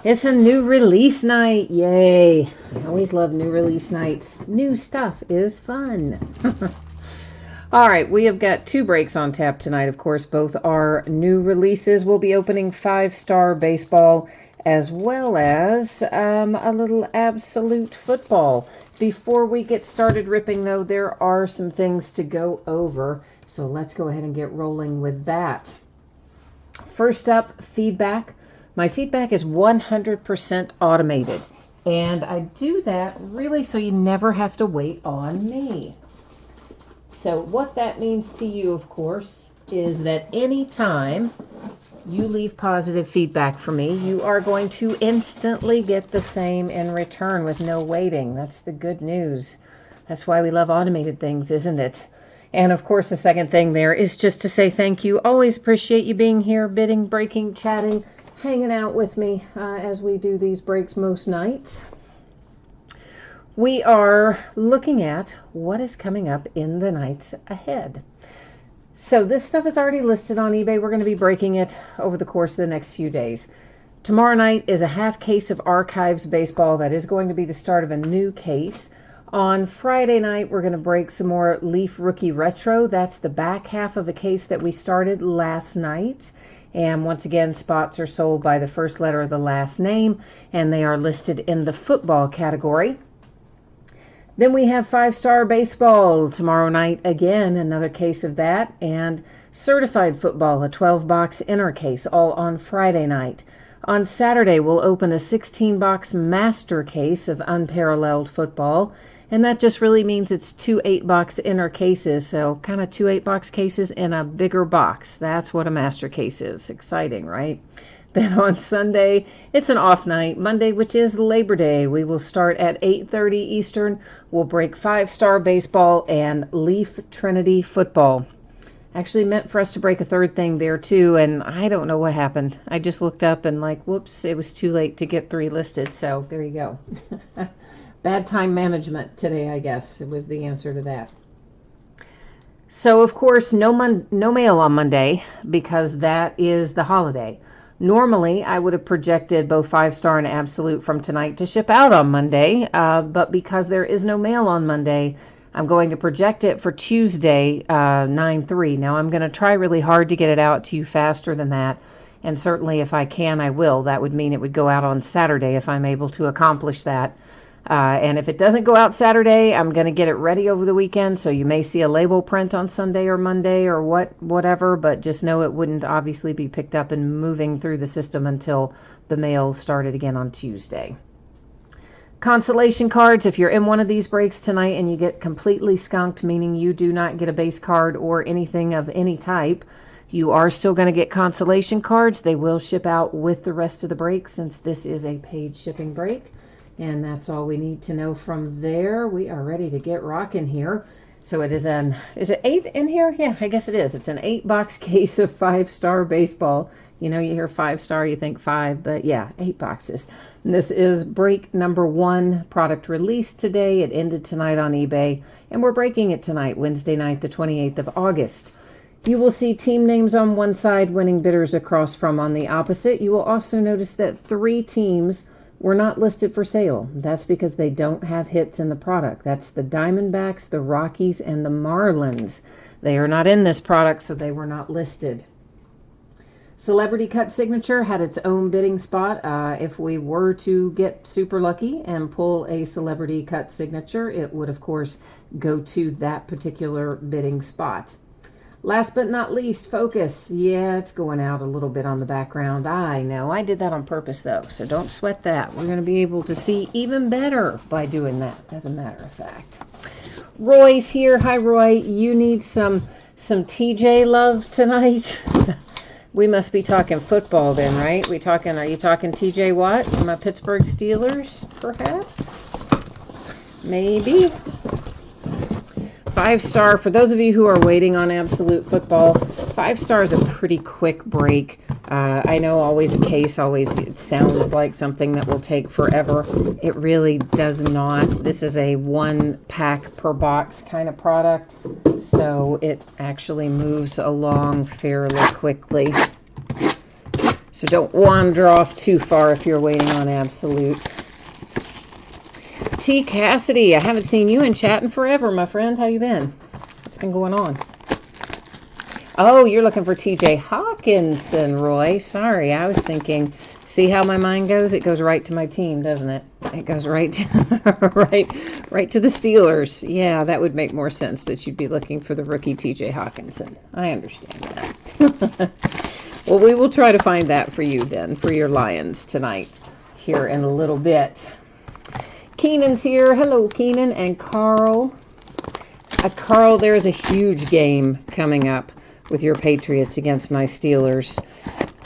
It's a new release night. Yay. I always love new release nights. New stuff is fun. All right, we have got 2 breaks on tap tonight. Of course, both are new releases. We'll be opening 5-star baseball as well as a little absolute football. Before we get started ripping, though, there are some things to go over. So let's go ahead and get rolling with that. First up, feedback. My feedback is 100% automated. And I do that really so you never have to wait on me. So what that means to you, of course, is that anytime you leave positive feedback for me, you are going to instantly get the same in return with no waiting. That's the good news. That's why we love automated things, isn't it? And of course, the second thing there is just to say thank you. Always appreciate you being here, bidding, breaking, chatting, hanging out with me as we do these breaks most nights. We are looking at what is coming up in the nights ahead. So this stuff is already listed on eBay. We're going to be breaking it over the course of the next few days. Tomorrow night is a half case of Archives baseball. That is going to be the start of a new case. On Friday night, we're going to break some more Leaf Rookie Retro. That's the back half of a case that we started last night. And once again, spots are sold by the first letter of the last name, and they are listed in the football category. Then we have 5-star baseball tomorrow night. Again, another case of that. And certified football, a 12-box inner case, all on Friday night. On Saturday, we'll open a 16-box master case of unparalleled football. And that just really means it's 2 8-box inner cases. So kind of 2 8-box cases in a bigger box. That's what a master case is. Exciting, right? Then on Sunday, it's an off night. Monday, which is Labor Day, we will start at 8:30 Eastern. We'll break 5-star baseball and Leaf Trinity football. Actually meant for us to break a third thing there too, and I don't know what happened. I just looked up and whoops, it was too late to get 3 listed. So there you go. Bad time management today, I guess. It was the answer to that. So, of course, no mail on Monday because that is the holiday. Normally, I would have projected both 5-star and absolute from tonight to ship out on Monday, but because there is no mail on Monday, I'm going to project it for Tuesday, 9/3. Now, I'm going to try really hard to get it out to you faster than that, and certainly if I can, I will. That would mean it would go out on Saturday if I'm able to accomplish that. And if it doesn't go out Saturday, I'm going to get it ready over the weekend, so you may see a label print on Sunday or Monday or whatever, but just know it wouldn't obviously be picked up and moving through the system until the mail started again on Tuesday. Consolation cards, if you're in one of these breaks tonight and you get completely skunked, meaning you do not get a base card or anything of any type, you are still going to get consolation cards. They will ship out with the rest of the break since this is a paid shipping break. And that's all we need to know from there. We are ready to get rocking here. So it is is it 8 in here? Yeah, I guess it is. It's an 8-box case of 5-star baseball. You know, you hear 5-star, you think 5, but yeah, 8 boxes. And this is break number 1, product released today. It ended tonight on eBay, and we're breaking it tonight, Wednesday night, the 28th of August. You will see team names on one side, winning bidders across from on the opposite. You will also notice that 3 teams were not listed for sale. That's because they don't have hits in the product. That's the Diamondbacks, the Rockies, and the Marlins. They are not in this product, so they were not listed. Celebrity Cut Signature had its own bidding spot. If we were to get super lucky and pull a Celebrity Cut Signature, it would, of course, go to that particular bidding spot. Last but not least, focus. Yeah, it's going out a little bit on the background. I know. I did that on purpose, though, so don't sweat that. We're going to be able to see even better by doing that, as a matter of fact. Roy's here. Hi, Roy. You need some TJ love tonight? We must be talking football then, right? Are you talking TJ Watt? My Pittsburgh Steelers, perhaps? Maybe. 5-star, for those of you who are waiting on absolute football, 5-star is a pretty quick break. I know always a case, it sounds like something that will take forever. It really does not. This is a 1 pack per box kind of product, so it actually moves along fairly quickly. So don't wander off too far if you're waiting on Absolute. T. Cassidy, I haven't seen you in chat in forever, my friend. How you been? What's been going on? Oh, you're looking for TJ Hawkinson, Roy. Sorry, I was thinking, see how my mind goes? It goes right to my team, doesn't it? It goes right to, right to the Steelers. Yeah, that would make more sense that you'd be looking for the rookie TJ Hawkinson. I understand that. Well, we will try to find that for you then, for your Lions tonight, here in a little bit. Keenan's here. Hello, Keenan and Carl. Carl, there's a huge game coming up with your Patriots against my Steelers.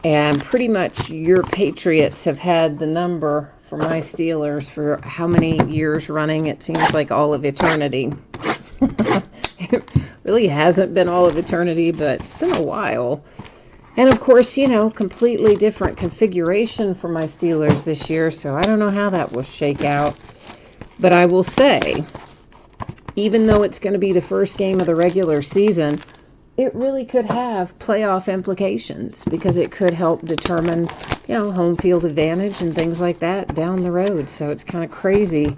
And pretty much your Patriots have had the number for my Steelers for how many years running? It seems like all of eternity. It really hasn't been all of eternity, but it's been a while. And of course, you know, completely different configuration for my Steelers this year, so I don't know how that will shake out. But I will say, even though it's going to be the first game of the regular season, it really could have playoff implications because it could help determine, you know, home field advantage and things like that down the road. So it's kind of crazy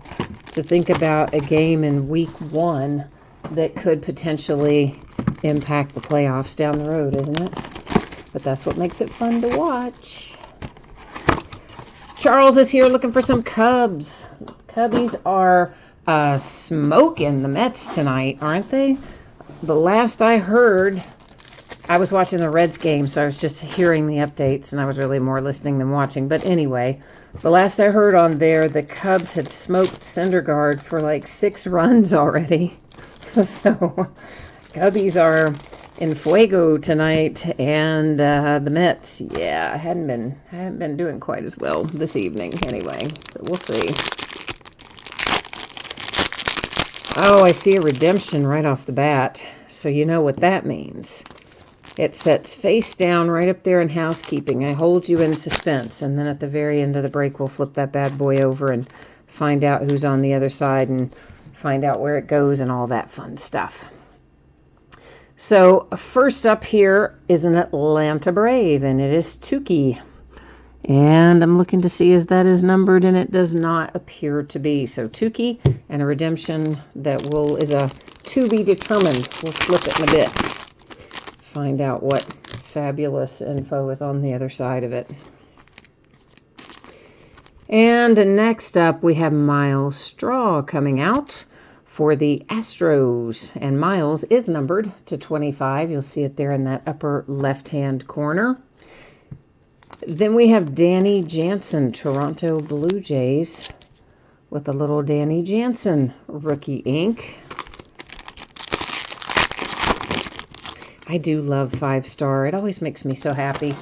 to think about a game in week 1 that could potentially impact the playoffs down the road, isn't it? But that's what makes it fun to watch. Charles is here looking for some Cubs. Cubbies are smoking the Mets tonight, aren't they? The last I heard, I was watching the Reds game, so I was just hearing the updates, and I was really more listening than watching. But anyway, the last I heard on there, the Cubs had smoked Syndergaard for like 6 runs already. So, Cubbies are in fuego tonight, and the Mets, yeah, hadn't been doing quite as well this evening anyway. So we'll see. Oh, I see a redemption right off the bat. So you know what that means. It sets face down right up there in housekeeping. I hold you in suspense, and then at the very end of the break, we'll flip that bad boy over and find out who's on the other side and find out where it goes and all that fun stuff. So first up here is an Atlanta Brave, and it is Tukey. And I'm looking to see if that is numbered, and it does not appear to be. So Tukey and a redemption that is a to be determined. We'll flip it in a bit. Find out what fabulous info is on the other side of it. And next up, we have Miles Straw coming out for the Astros. And Miles is numbered to 25. You'll see it there in that upper left-hand corner. Then we have Danny Jansen, Toronto Blue Jays, with a little Danny Jansen rookie ink. I do love 5-star. It always makes me so happy.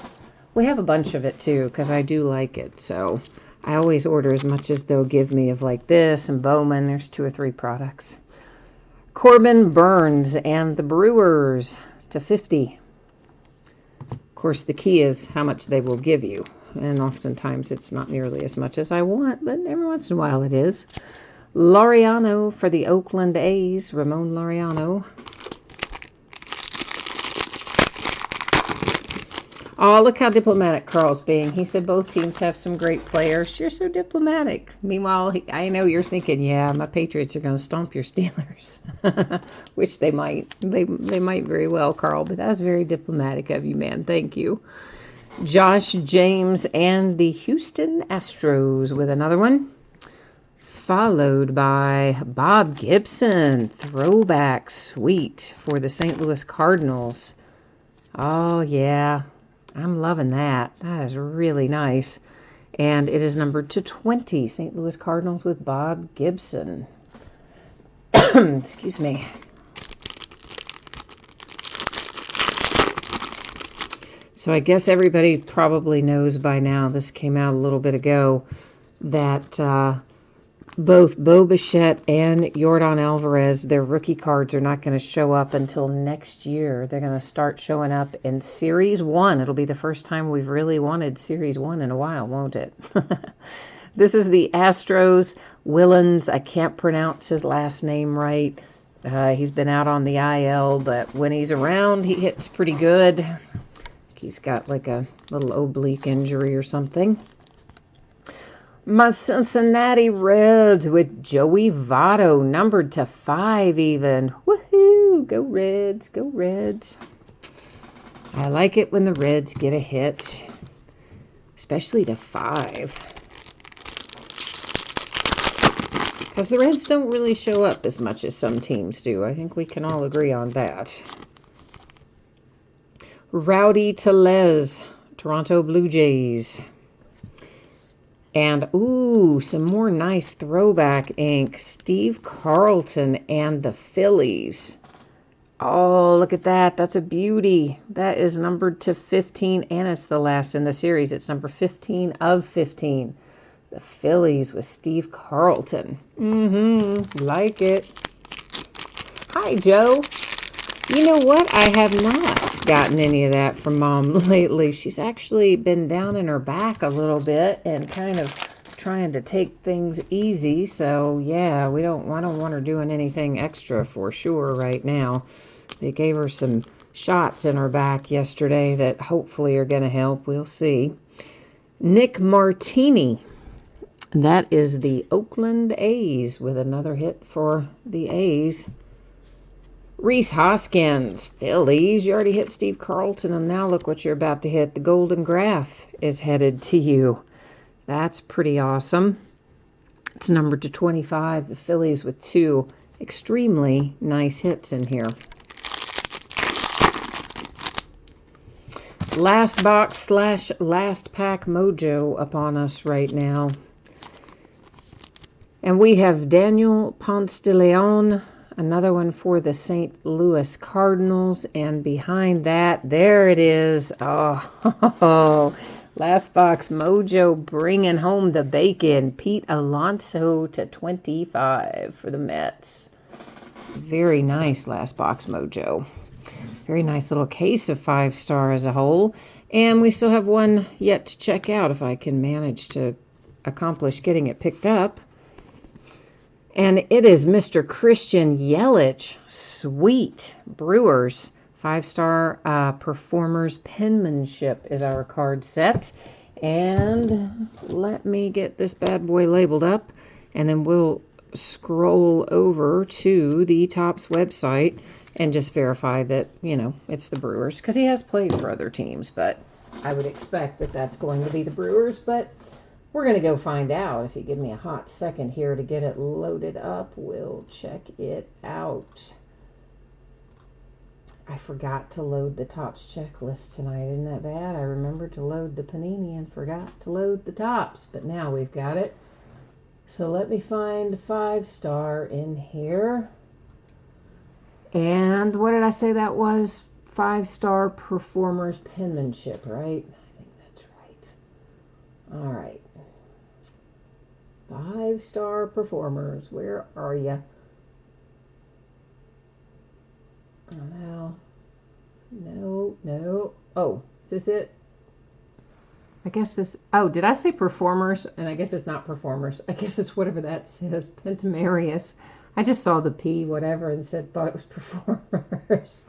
We have a bunch of it too, because I do like it. So I always order as much as they'll give me of like this and Bowman. There's 2 or 3 products. Corbin Burns and the Brewers to 50. Of course, the key is how much they will give you. And oftentimes it's not nearly as much as I want, but every once in a while it is. Laureano for the Oakland A's, Ramon Laureano. Oh, look how diplomatic Carl's being. He said both teams have some great players. You're so diplomatic. Meanwhile, I know you're thinking, yeah, my Patriots are going to stomp your Steelers. Which they might. They might very well, Carl. But that's very diplomatic of you, man. Thank you. Josh James and the Houston Astros with another one. Followed by Bob Gibson. Throwback sweet for the St. Louis Cardinals. Oh, yeah. I'm loving that. That is really nice. And it is numbered to 20. St. Louis Cardinals with Bob Gibson. Excuse me. So I guess everybody probably knows by now, this came out a little bit ago, that both Bo Bichette and Yordan Alvarez, their rookie cards are not going to show up until next year. They're going to start showing up in Series 1. It'll be the first time we've really wanted Series 1 in a while, won't it? This is the Astros. Willens, I can't pronounce his last name right. He's been out on the IL, but when he's around, he hits pretty good. he's got like a little oblique injury or something. My Cincinnati Reds with Joey Votto, numbered to 5 even. Woohoo! Go Reds, go Reds. I like it when the Reds get a hit, especially to 5. Because the Reds don't really show up as much as some teams do. I think we can all agree on that. Rowdy Tellez, Toronto Blue Jays. And, ooh, some more nice throwback ink. Steve Carlton and the Phillies. Oh, look at that. That's a beauty. That is numbered to 15, and it's the last in the series. It's number 15 of 15. The Phillies with Steve Carlton. Like it. Hi, Joe. You know what? I have not gotten any of that from Mom lately. She's actually been down in her back a little bit and kind of trying to take things easy. So, yeah, I don't want her doing anything extra for sure right now. They gave her some shots in her back yesterday that hopefully are going to help. We'll see. Nick Martini. That is the Oakland A's with another hit for the A's. Reese Hoskins, Phillies. You already hit Steve Carlton, and now look what you're about to hit. The Golden Graph is headed to you. That's pretty awesome. It's numbered to 25. The Phillies with 2 extremely nice hits in here. Last box / last pack mojo upon us right now. And we have Daniel Ponce de Leon, another one for the St. Louis Cardinals. And behind that, there it is. Oh, last box mojo bringing home the bacon. Pete Alonso to 25 for the Mets. Very nice last box mojo. Very nice little case of 5-star as a whole. And we still have one yet to check out if I can manage to accomplish getting it picked up. And it is Mr. Christian Yelich. Sweet. Brewers. 5-star performers penmanship is our card set. And let me get this bad boy labeled up. And then we'll scroll over to the Topps website and just verify that, you know, it's the Brewers. Because he has played for other teams, but I would expect that that's going to be the Brewers. But we're going to go find out. If you give me a hot second here to get it loaded up, we'll check it out. I forgot to load the Topps checklist tonight. Isn't that bad? I remembered to load the panini and forgot to load the Topps, but now we've got it. So let me find 5-star in here. And what did I say that was? 5-star performers penmanship, right? I think that's right. All right. 5-star performers. Where are you? Oh, no. Oh, is this it? I guess this... Oh, did I say performers? And I guess it's not performers. I guess it's whatever that says. Pentamarius. I just saw the P, whatever, and thought it was performers.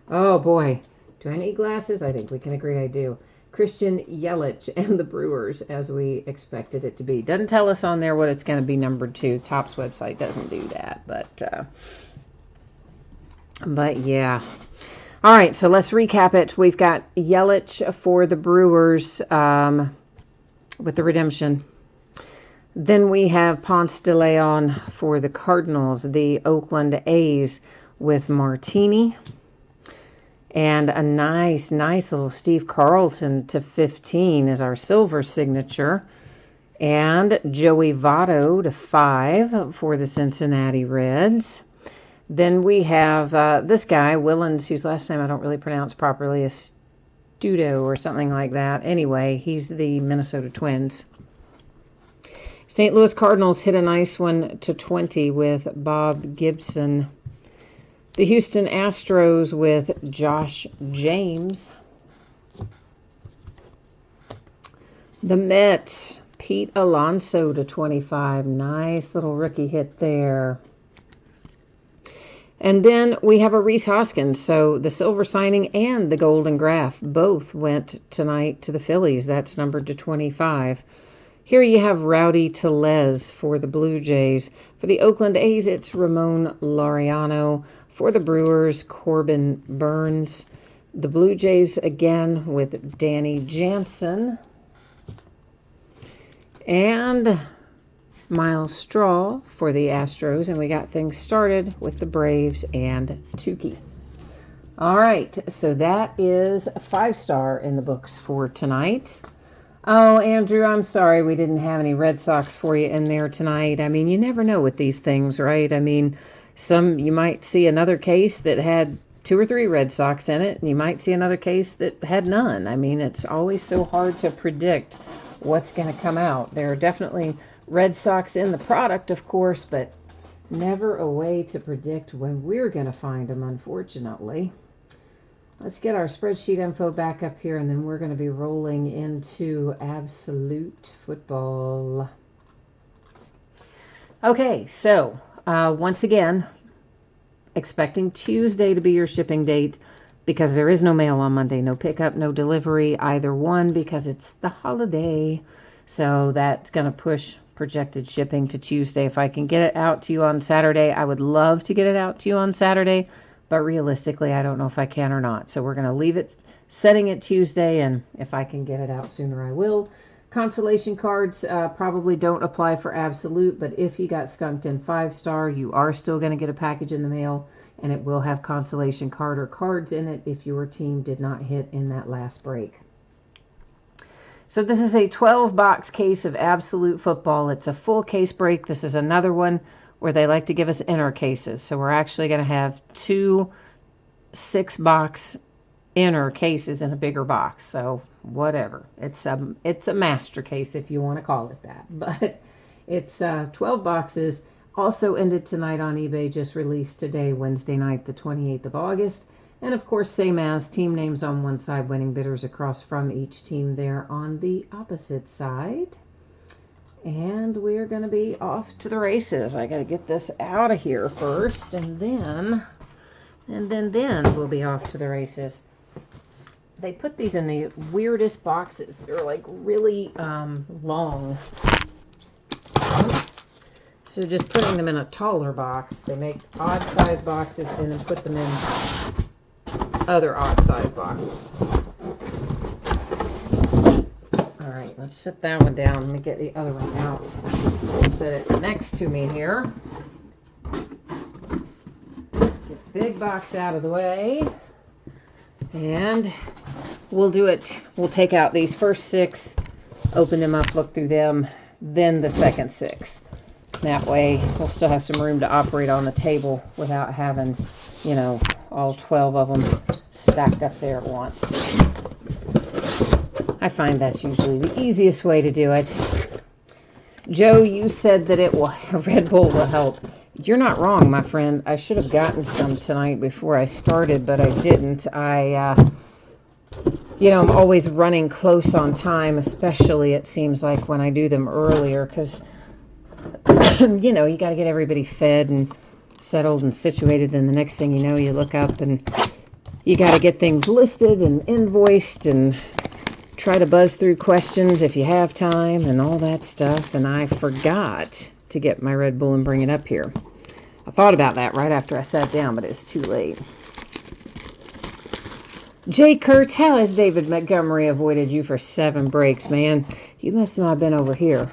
Oh, boy. Do I need glasses? I think we can agree I do. Christian Yelich and the Brewers, as we expected it to be. Doesn't tell us on there what it's going to be numbered to. Topps website doesn't do that, but yeah. All right, so let's recap it. We've got Yelich for the Brewers with the redemption. Then we have Ponce de Leon for the Cardinals, the Oakland A's with Martini. And a nice little Steve Carlton to 15 is our silver signature. And Joey Votto to 5 for the Cincinnati Reds. Then we have this guy, Willens, whose last name I don't really pronounce properly, Studo or something like that. Anyway, he's the Minnesota Twins. St. Louis Cardinals hit a nice one to 20 with Bob Gibson. The Houston Astros with Josh James. The Mets, Pete Alonso to 25. Nice little rookie hit there. And then we have a Reese Hoskins. So the silver signing and the golden graph both went tonight to the Phillies. That's numbered to 25. Here you have Rowdy Tellez for the Blue Jays. For the Oakland A's, it's Ramon Laureano. For the Brewers, Corbin Burns. The Blue Jays again with Danny Jansen. And Miles Straw for the Astros. And we got things started with the Braves and Tukey. All right, so that is a 5-star in the books for tonight. Oh, Andrew, I'm sorry we didn't have any Red Sox for you in there tonight. I mean, you never know with these things, right? I mean, you might see another case that had 2 or 3 Red Sox in it, and you might see another case that had none. I mean, it's always so hard to predict what's going to come out. There are definitely Red Sox in the product, of course, but never a way to predict when we're going to find them, unfortunately. Let's get our spreadsheet info back up here, and then we're going to be rolling into Absolute Football. Okay, so once again, expecting Tuesday to be your shipping date because there is no mail on Monday, no pickup, no delivery, either one, because it's the holiday. So that's going to push projected shipping to Tuesday. If I can get it out to you on Saturday, I would love to get it out to you on Saturday. But realistically, I don't know if I can or not. So we're going to leave it, setting it Tuesday, and if I can get it out sooner, I will. Consolation cards probably don't apply for Absolute, but if you got skunked in 5-star, you are still going to get a package in the mail, and it will have consolation card or cards in it if your team did not hit in that last break. So this is a 12-box case of Absolute Football. It's a full case break. This is another one where they like to give us inner cases. So we're actually going to have 2 6-box inner cases in a bigger box. So whatever. It's a master case if you want to call it that. But it's 12 boxes. Also ended tonight on eBay, just released today, Wednesday night, the 28th of August. And of course, same as team names on one side, winning bidders across from each team there on the opposite side. And we're going to be off to the races. I got to get this out of here first, and then we'll be off to the races. They put these in the weirdest boxes. They're like really long. So just putting them in a taller box, they make odd size boxes and then put them in other odd size boxes. All right, let's set that one down. Let me get the other one out. I'll set it next to me here. Get the big box out of the way. And we'll do it. We'll take out these first 6, open them up, look through them, then the second 6. That way, we'll still have some room to operate on the table without having, you know, all 12 of them stacked up there at once. I find that's usually the easiest way to do it. Joe, you said that Red Bull will help. You're not wrong, my friend. I should have gotten some tonight before I started, but I didn't. I'm always running close on time, especially it seems like when I do them earlier, because, you got to get everybody fed and settled and situated. Then the next thing you know, you look up and you got to get things listed and invoiced and try to buzz through questions if you have time and all that stuff. And I forgot to get my Red Bull and bring it up here. I thought about that right after I sat down, but it's too late. Jay Kurtz, how has David Montgomery avoided you for 7 breaks, man? You must not have been over here,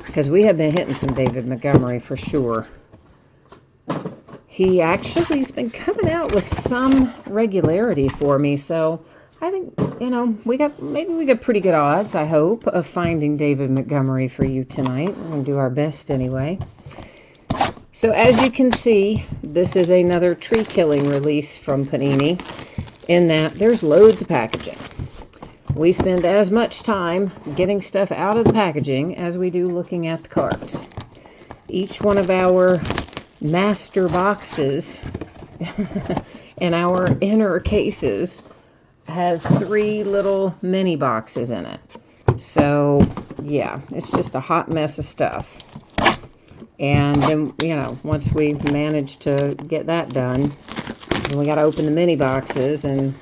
because we have been hitting some David Montgomery for sure. He actually's been coming out with some regularity for me, so I think, we got pretty good odds, I hope, of finding David Montgomery for you tonight. We're going to do our best anyway. So as you can see, this is another tree killing release from Panini, in that there's loads of packaging. We spend as much time getting stuff out of the packaging as we do looking at the cards. Each one of our master boxes and our inner cases has 3 little mini boxes in it. So, yeah, it's just a hot mess of stuff. And then, you know, once we manage to get that done, then we got to open the mini boxes and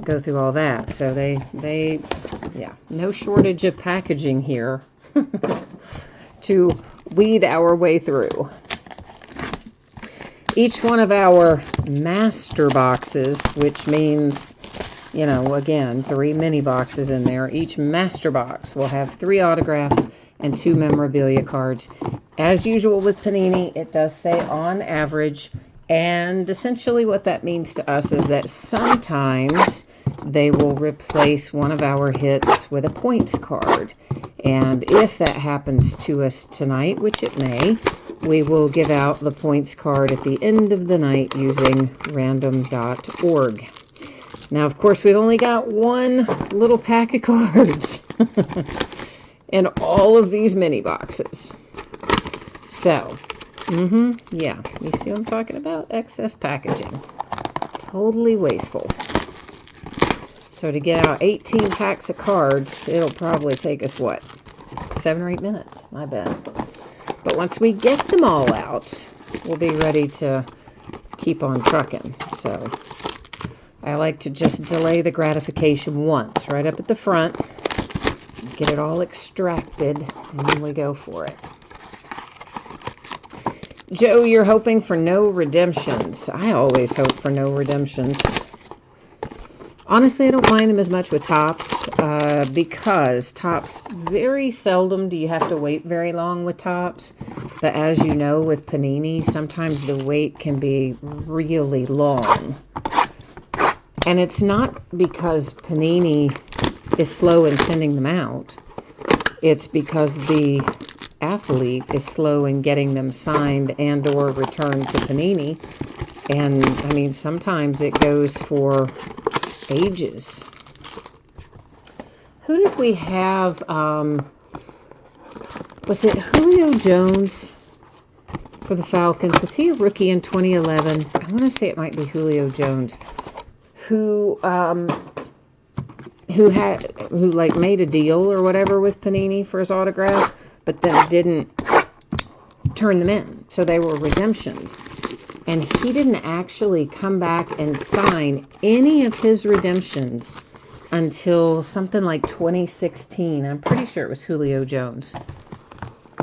go through all that. So yeah, no shortage of packaging here to weed our way through. Each one of our master boxes, which means, you know, again, 3 mini boxes in there. Each master box will have 3 autographs and 2 memorabilia cards. As usual with Panini, it does say on average, and essentially what that means to us is that sometimes they will replace one of our hits with a points card. And if that happens to us tonight, which it may, we will give out the points card at the end of the night using random.org. Now, of course, we've only got one little pack of cards in all of these mini boxes. So, yeah, you see what I'm talking about? Excess packaging. Totally wasteful. So to get out 18 packs of cards, it'll probably take us, what, 7 or 8 minutes? My bad. But once we get them all out, we'll be ready to keep on trucking. So I like to just delay the gratification once, right up at the front, get it all extracted, and then we go for it. Joe, you're hoping for no redemptions. I always hope for no redemptions. Honestly, I don't mind them as much with Topps, because Topps, very seldom do you have to wait very long with Topps. But as you know, with Panini, sometimes the wait can be really long. And it's not because Panini is slow in sending them out. It's because the athlete is slow in getting them signed and or returned to Panini. And, I mean, sometimes it goes for ages. Who did we have? Was it Julio Jones for the Falcons? Was he a rookie in 2011? I want to say it might be Julio Jones, who like made a deal or whatever with Panini for his autograph, but then didn't turn them in, so they were redemptions. And he didn't actually come back and sign any of his redemptions until something like 2016. I'm pretty sure it was Julio Jones.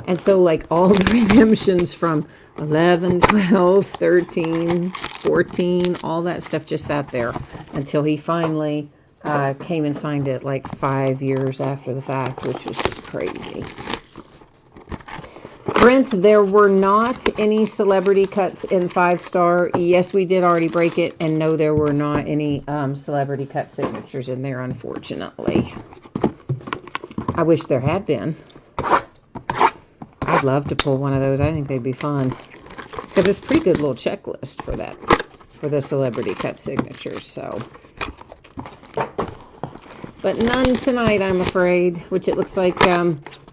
And so, like, all the redemptions from 11, 12, 13, 14, all that stuff just sat there until he finally came and signed it like 5 years after the fact, which was just crazy. Brent, there were not any celebrity cuts in 5-star. Yes, we did already break it. And no, there were not any celebrity cut signatures in there, unfortunately. I wish there had been. I'd love to pull one of those. I think they'd be fun. Because it's a pretty good little checklist for that, for the celebrity cut signatures. So, but none tonight, I'm afraid, which it looks like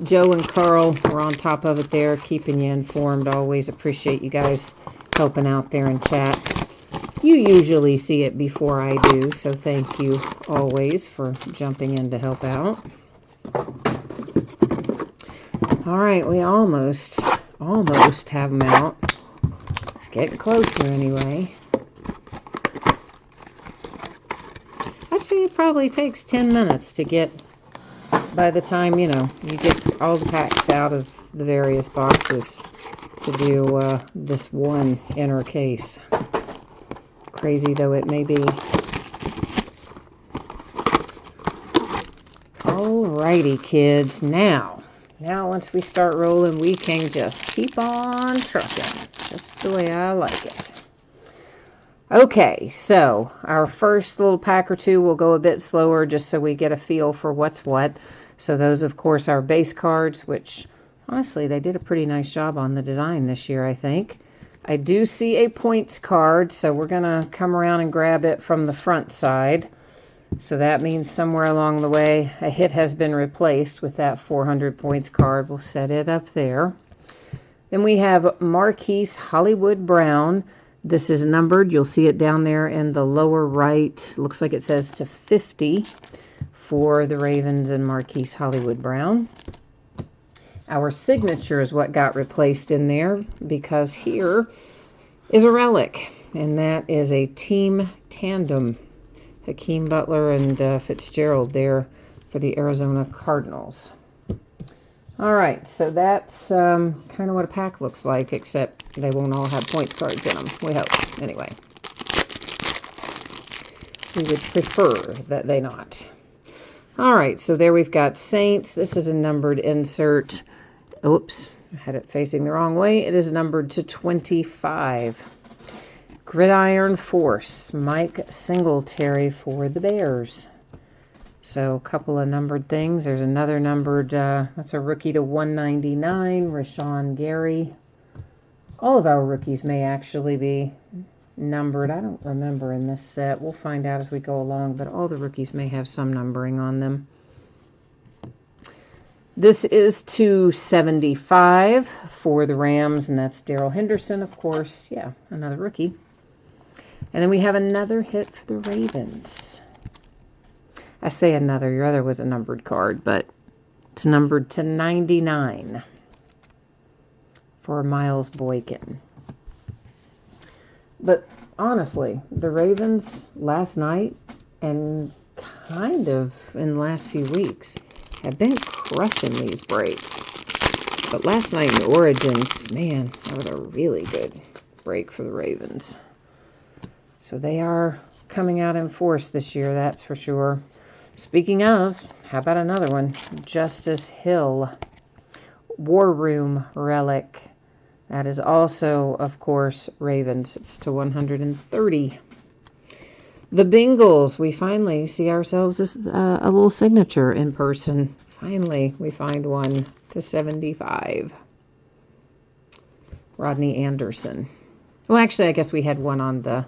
Joe and Carl were on top of it there, keeping you informed. Always appreciate you guys helping out there in chat. You usually see it before I do, so thank you always for jumping in to help out. All right, we almost have them out. Getting closer anyway. I'd say it probably takes 10 minutes to get, by the time, you know, you get all the packs out of the various boxes to do this one inner case. Crazy though it may be. Alrighty, kids. Now once we start rolling, we can just keep on trucking. Just the way I like it. Okay, so our first little pack or two will go a bit slower just so we get a feel for what's what. So those, of course, are base cards, which, honestly, they did a pretty nice job on the design this year, I think. I do see a points card, so we're going to come around and grab it from the front side. So that means somewhere along the way, a hit has been replaced with that 400 points card. We'll set it up there. Then we have Marquise Hollywood Brown. This is numbered. You'll see it down there in the lower right. Looks like it says to 50 for the Ravens and Marquise Hollywood Brown. Our signature is what got replaced in there, because here is a relic, and that is a team tandem. Hakeem Butler and Fitzgerald there for the Arizona Cardinals. All right, so that's kind of what a pack looks like, except they won't all have points cards in them, we hope. Anyway, we would prefer that they not. All right, so there we've got Saints. This is a numbered insert. Oops, I had it facing the wrong way. It is numbered to 25. Gridiron Force, Mike Singletary for the Bears. So a couple of numbered things. There's another numbered, that's a rookie to 199, Rashawn Gary. All of our rookies may actually be numbered. I don't remember in this set. We'll find out as we go along, but all the rookies may have some numbering on them. This is to 75 for the Rams, and that's Darrell Henderson, of course. Yeah, another rookie. And then we have another hit for the Ravens. I say another, your other was a numbered card, but it's numbered to 99 for Miles Boykin. But honestly, the Ravens last night and kind of in the last few weeks have been crushing these breaks. But last night in the Origins, man, that was a really good break for the Ravens. So they are coming out in force this year, that's for sure. Speaking of, how about another one? Justice Hill, War Room Relic. That is also, of course, Ravens. It's to 130. The Bengals, we finally see ourselves as a little signature in person. Finally, we find one to 75. Rodney Anderson. Well, actually, I guess we had one on the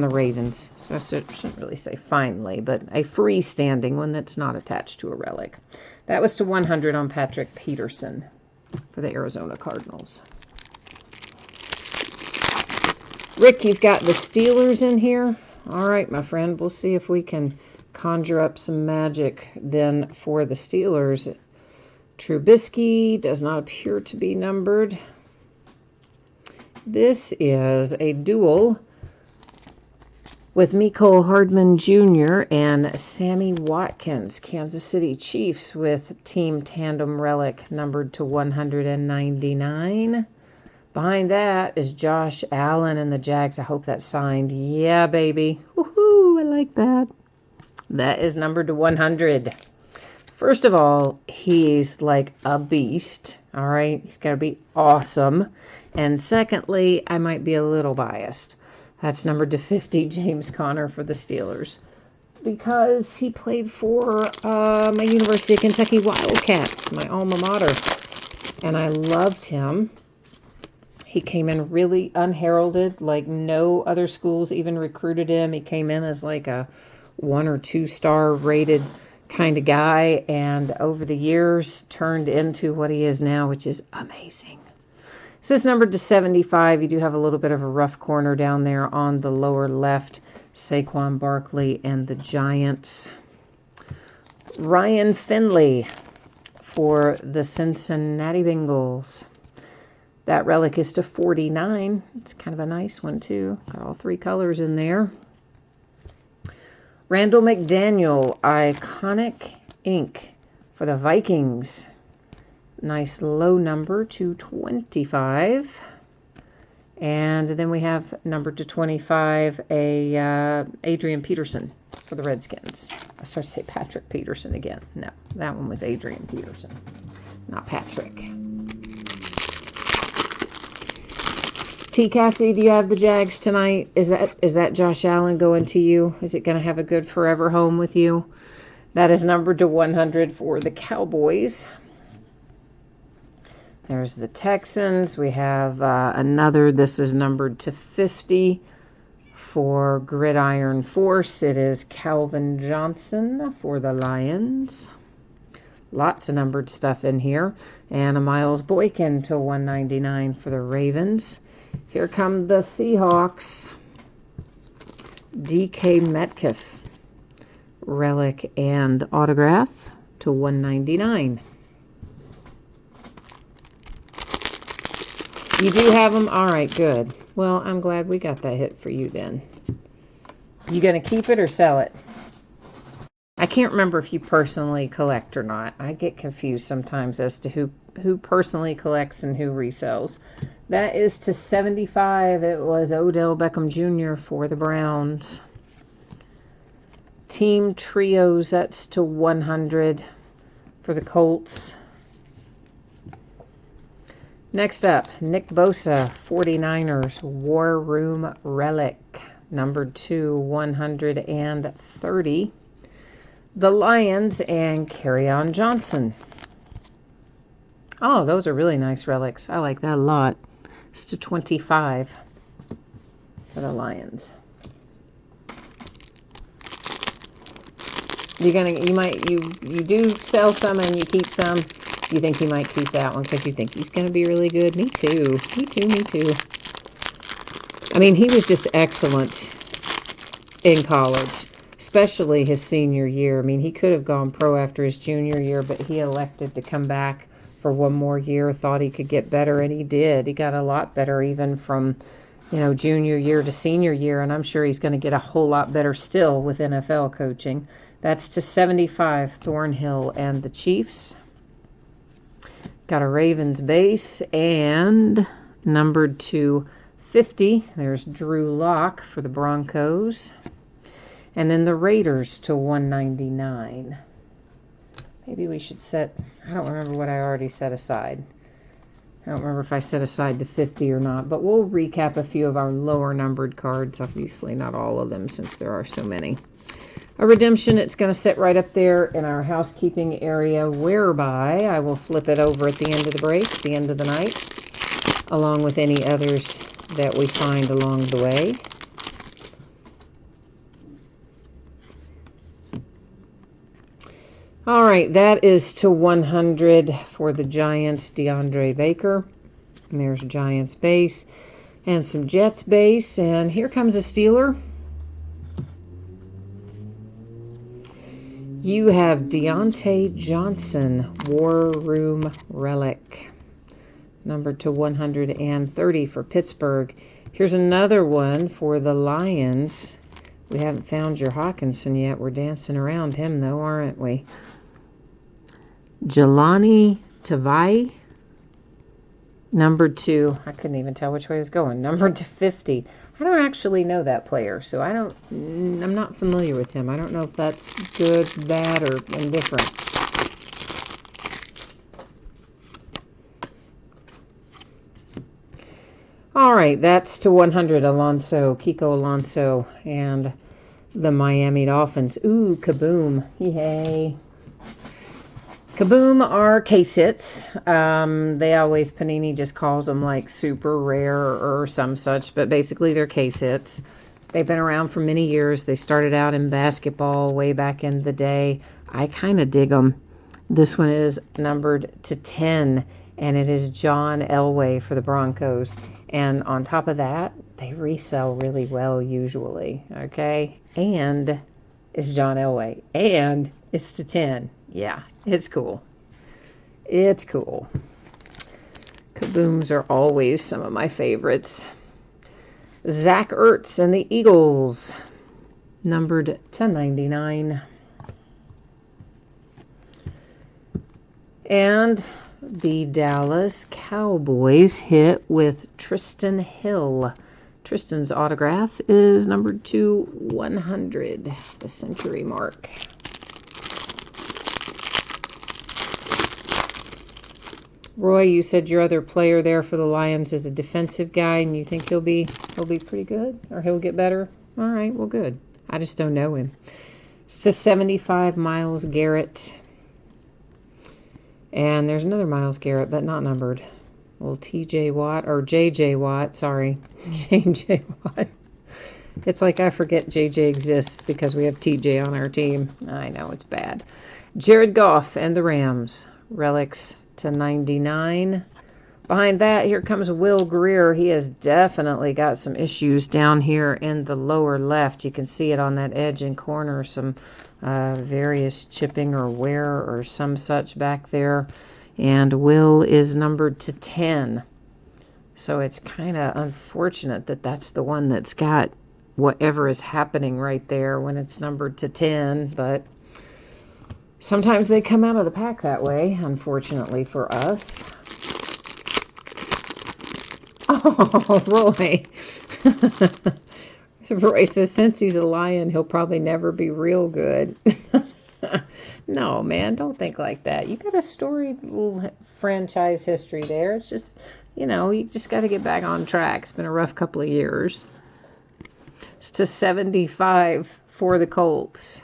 Ravens, so I shouldn't really say finally, but a freestanding one that's not attached to a relic. That was to 100 on Patrick Peterson for the Arizona Cardinals. Rick, you've got the Steelers in here. All right, my friend, we'll see if we can conjure up some magic then for the Steelers. Trubisky does not appear to be numbered. This is a duel with Mecole Hardman Jr. and Sammy Watkins, Kansas City Chiefs, with Team Tandem Relic numbered to 199. Behind that is Josh Allen and the Jags. I hope that's signed. Yeah, baby. Woohoo, I like that. That is numbered to 100. First of all, he's like a beast, all right? He's got to be awesome. And secondly, I might be a little biased. That's numbered to 50, James Conner for the Steelers, because he played for my University of Kentucky Wildcats, my alma mater, and I loved him. He came in really unheralded, like no other schools even recruited him. He came in as like a 1 or 2 star rated kind of guy, and over the years turned into what he is now, which is amazing. This is numbered to 75. You do have a little bit of a rough corner down there on the lower left. Saquon Barkley and the Giants. Ryan Finley for the Cincinnati Bengals. That relic is to 49. It's kind of a nice one, too. Got all 3 colors in there. Randall McDaniel, Iconic Ink for the Vikings. Nice low number to 25. And then we have number to 25, Adrian Peterson for the Redskins. I started to say Patrick Peterson again. No, that one was Adrian Peterson, not Patrick. T. Cassie, do you have the Jags tonight? Is that Josh Allen going to you? Is it going to have a good forever home with you? That is numbered to 100 for the Cowboys. There's the Texans. We have another. This is numbered to 50 for Gridiron Force. It is Calvin Johnson for the Lions. Lots of numbered stuff in here. And a Miles Boykin to 199 for the Ravens. Here come the Seahawks. DK Metcalf, relic and autograph to 199. You do have them? All right, good. Well, I'm glad we got that hit for you then. You going to keep it or sell it? I can't remember if you personally collect or not. I get confused sometimes as to who personally collects and who resells. That is to 75. It was Odell Beckham Jr. for the Browns. Team Trios, that's to 100 for the Colts. Next up, Nick Bosa, 49ers, War Room Relic, numbered to 130. The Lions and Kerryon Johnson. Oh, those are really nice relics. I like that a lot. It's to 25 for the Lions. You do sell some and you keep some. You think you might keep that one because you think he's going to be really good. Me too. Me too. I mean, he was just excellent in college. Especially his senior year. I mean, he could have gone pro after his junior year, but he elected to come back for one more year, thought he could get better, and he did. He got a lot better even from, junior year to senior year, and I'm sure he's going to get a whole lot better still with NFL coaching. That's to 75, Thornhill and the Chiefs. Got a Ravens base, and numbered to 50, there's Drew Lock for the Broncos. And then the Raiders to 199. Maybe we should set, I don't remember what I already set aside. I don't remember if I set aside to 50 or not, but we'll recap a few of our lower numbered cards. Obviously not all of them since there are so many. A redemption, it's going to sit right up there in our housekeeping area, whereby I will flip it over at the end of the break, the end of the night, along with any others that we find along the way. All right, that is to 100 for the Giants, DeAndre Baker. And there's Giants base and some Jets base. And here comes a Steeler. You have Deontay Johnson, War Room Relic, numbered to 130 for Pittsburgh. Here's another one for the Lions. We haven't found your Hawkinson yet. We're dancing around him, though, aren't we? Jelani Tavai, numbered to, I couldn't even tell which way it was going, numbered to 50. I don't actually know that player, so I'm not familiar with him. I don't know if that's good, bad, or indifferent. All right, that's to 100, Kiko Alonso, and the Miami Dolphins. Ooh, kaboom. Yay. Kaboom are case hits. They always, Panini just calls them like super rare or some such, but basically they're case hits. They've been around for many years. They started out in basketball way back in the day. I kind of dig them. This one is numbered to 10, and it is John Elway for the Broncos. And on top of that, they resell really well usually, okay? And it's John Elway, and it's to 10. Yeah, it's cool. It's cool. Kabooms are always some of my favorites. Zach Ertz and the Eagles, numbered to 99. And the Dallas Cowboys hit with Tristan Hill. Tristan's autograph is numbered to 100, the century mark. Roy, you said your other player there for the Lions is a defensive guy, and you think he'll be pretty good, or he'll get better? All right, well, good. I just don't know him. It's a 75 Myles Garrett. And there's another Myles Garrett, but not numbered. Well, TJ Watt, or JJ Watt, sorry. JJ Watt. It's like I forget JJ exists because we have TJ on our team. I know, it's bad. Jared Goff and the Rams. Relics to 99. Behind that, here comes Will Greer. He has definitely got some issues down here in the lower left. You can see it on that edge and corner, some various chipping or wear or some such back there. And Will is numbered to 10. So it's kind of unfortunate that that's the one that's got whatever is happening right there when it's numbered to 10. But sometimes they come out of the pack that way, unfortunately for us. Oh, Roy. Roy says, since he's a Lion, he'll probably never be real good. No, man, don't think like that. You got a storied little franchise history there. It's just, you just got to get back on track. It's been a rough couple of years. It's to 75 for the Colts.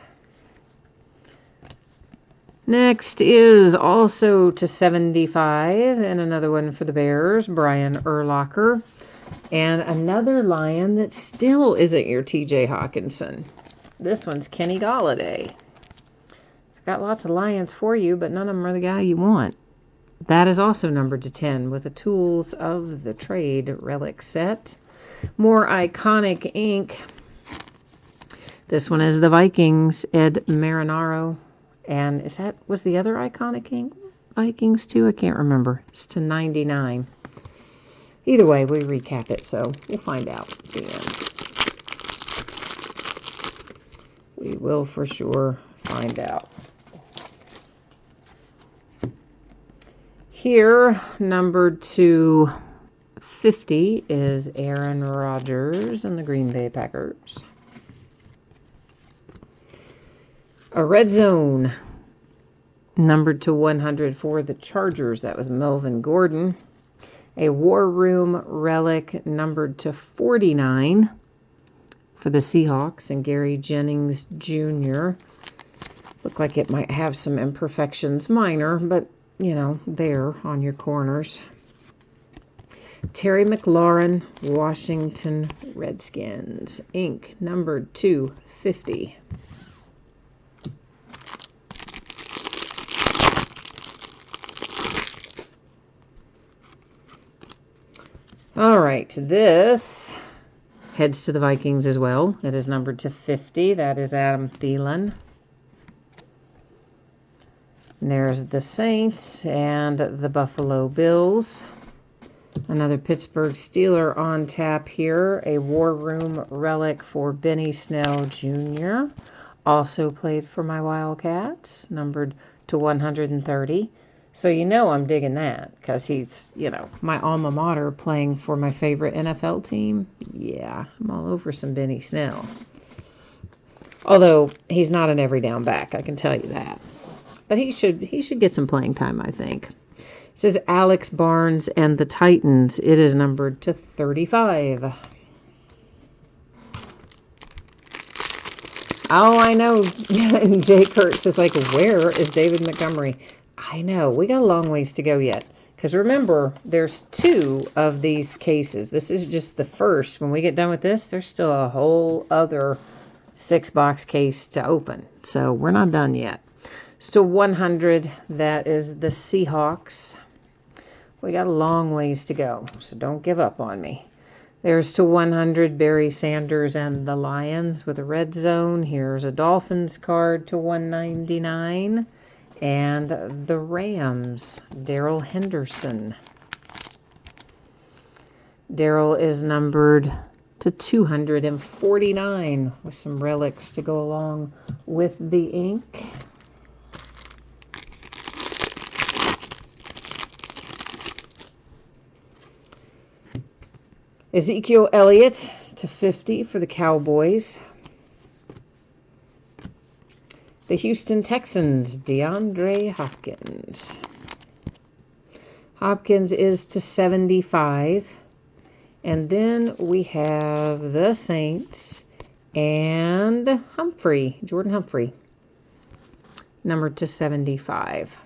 Next is also to 75, and another one for the Bears, Brian Urlacher. And another Lion that still isn't your TJ Hawkinson. This one's Kenny Golladay. I've got lots of Lions for you, but none of them are the guy you want. That is also numbered to 10 with the Tools of the Trade Relic set. More iconic ink. This one is the Vikings, Ed Marinaro. And was the other iconic ink Vikings too? I can't remember. It's to 99. Either way, we recap it, so we'll find out at the end. We will for sure find out. Here, numbered to 50 is Aaron Rodgers and the Green Bay Packers. A red zone, numbered to 100 for the Chargers. That was Melvin Gordon. A War Room Relic, numbered to 49 for the Seahawks and Gary Jennings Jr. Look like it might have some imperfections, minor, but, there on your corners. Terry McLaurin, Washington Redskins. Ink, numbered to 50. All right, this heads to the Vikings as well. It is numbered to 50. That is Adam Thielen. And there's the Saints and the Buffalo Bills. Another Pittsburgh Steeler on tap here. A War Room Relic for Benny Snell Jr. Also played for my Wildcats, numbered to 130. So I'm digging that because he's, my alma mater playing for my favorite NFL team. Yeah, I'm all over some Benny Snell. Although he's not an every down back, I can tell you that. But he should get some playing time, I think. It says Alex Barnes and the Titans. It is numbered to 35. Oh, I know. Jay Kurtz is like, where is David Montgomery? I know. We got a long ways to go yet. Because remember, there's 2 of these cases. This is just the first. When we get done with this, there's still a whole other 6-box case to open. So we're not done yet. Still 100. That is the Seahawks. We got a long ways to go. So don't give up on me. There's to 100, Barry Sanders and the Lions with a red zone. Here's a Dolphins card to 199. And the Rams, Darrell Henderson. Darrell is numbered to 249 with some relics to go along with the ink. Ezekiel Elliott to 50 for the Cowboys. The Houston Texans, DeAndre Hopkins. Hopkins is to 75. And then we have the Saints and Humphrey, Jordan Humphrey, numbered to 75.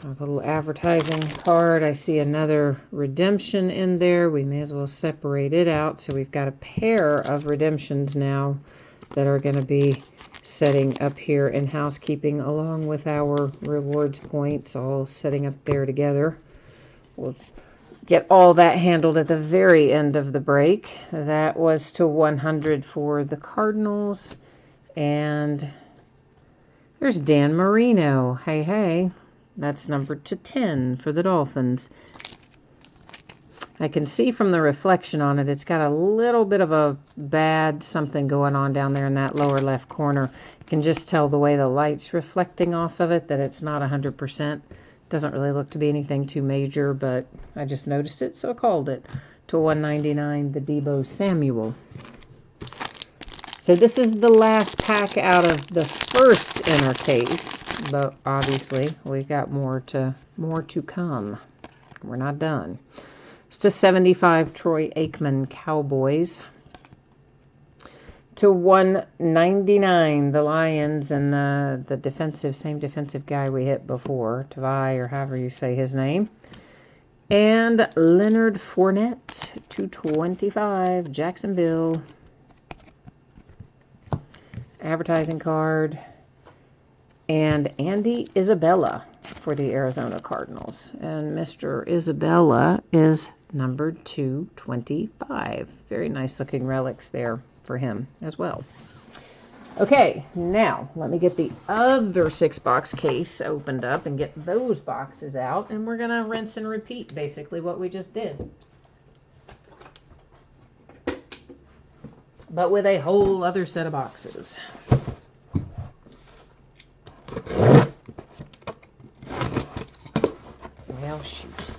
A little advertising card. I see another redemption in there. We may as well separate it out. So we've got a pair of redemptions now that are going to be setting up here in housekeeping along with our rewards points, all setting up there together. We'll get all that handled at the very end of the break. That was to 100 for the Cardinals and There's Dan Marino. Hey, hey. That's numbered to 10 for the Dolphins. I can see from the reflection on it, it's got a little bit of a bad something going on down there in that lower left corner. You can just tell the way the light's reflecting off of it that it's not 100%. Doesn't really look to be anything too major, but I just noticed it, so I called it. To 199, the Deebo Samuel. So this is the last pack out of the first inner case, but obviously we got more to come. We're not done. It's to 75, Troy Aikman, Cowboys. To 199, the Lions, and the same defensive guy we hit before, Tavai, or however you say his name. And Leonard Fournette, 225, Jacksonville. Advertising card. And Andy Isabella for the Arizona Cardinals. And Mr. Isabella is numbered 225. Very nice looking relics there for him as well. Okay, now let me get the other 6-box case opened up and get those boxes out, and we're going to rinse and repeat basically what we just did, but with a whole other set of boxes. Well, shoot.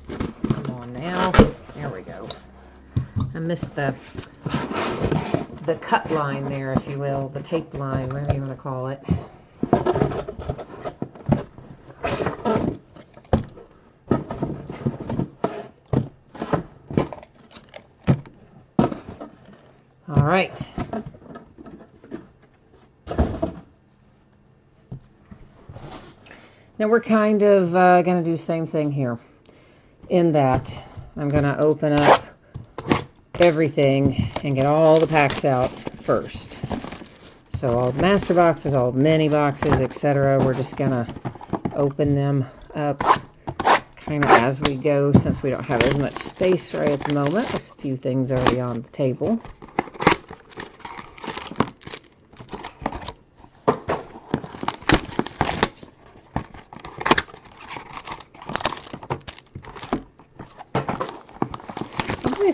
Come on now. There we go. I missed the cut line there, if you will, the tape line, whatever you want to call it. All right. Now we're kind of going to do the same thing here, in that I'm going to open up everything and get all the packs out first. So all master boxes, all mini boxes, etc. We're just going to open them up kind of as we go, since we don't have as much space right at the moment. There's a few things already on the table.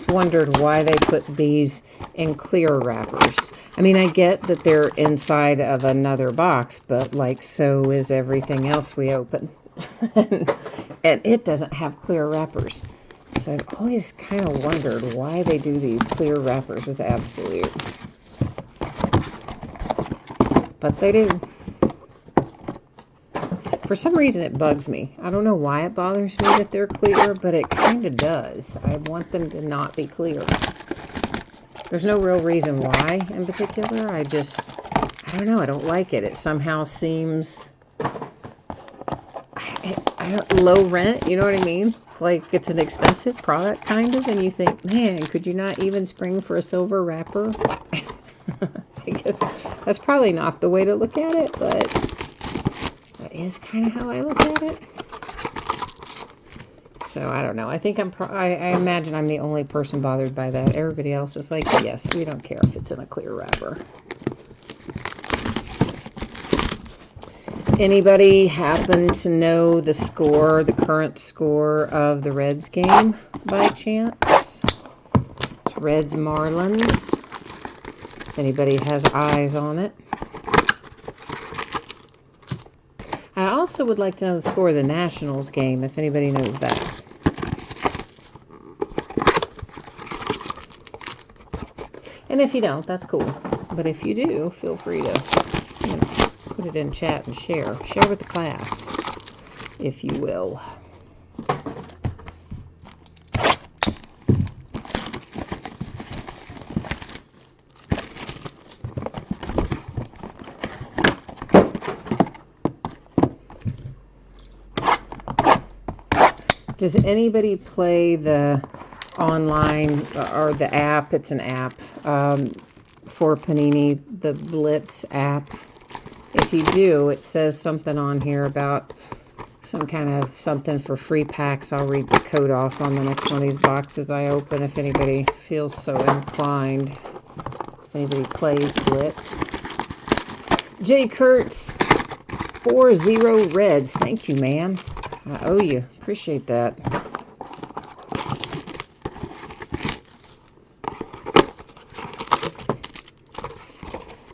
Wondered why they put these in clear wrappers. I mean, I get that they're inside of another box, but like so is everything else we open. And it doesn't have clear wrappers. So I've always kind of wondered why they do these clear wrappers with Absolute. But they do. For some reason it bugs me. I don't know why it bothers me that they're clear, but it kind of does. I want them to not be clear. There's no real reason why in particular. I don't know. I don't like it. It somehow seems low rent, you know what I mean? Like it's an expensive product kind of, and you think, man, could you not even spring for a silver wrapper? I guess that's probably not the way to look at it, but that is kind of how I look at it. So I don't know. I think I imagine I'm the only person bothered by that. Everybody else is like, yes, we don't care if it's in a clear wrapper. Anybody happen to know the score, the current score of the Reds game by chance? It's Reds Marlins. If anybody has eyes on it. I also would like to know the score of the Nationals game, if anybody knows that. And if you don't, that's cool. But if you do, feel free to put it in chat and share. Share with the class, if you will. Does anybody play the online or the app? It's an app for Panini, the Blitz app. If you do, it says something on here about some kind of something for free packs. I'll read the code off on the next one of these boxes I open if anybody feels so inclined. If anybody plays Blitz. Jay Kurtz, 4-0 Reds. Thank you, man. I owe you. Appreciate that.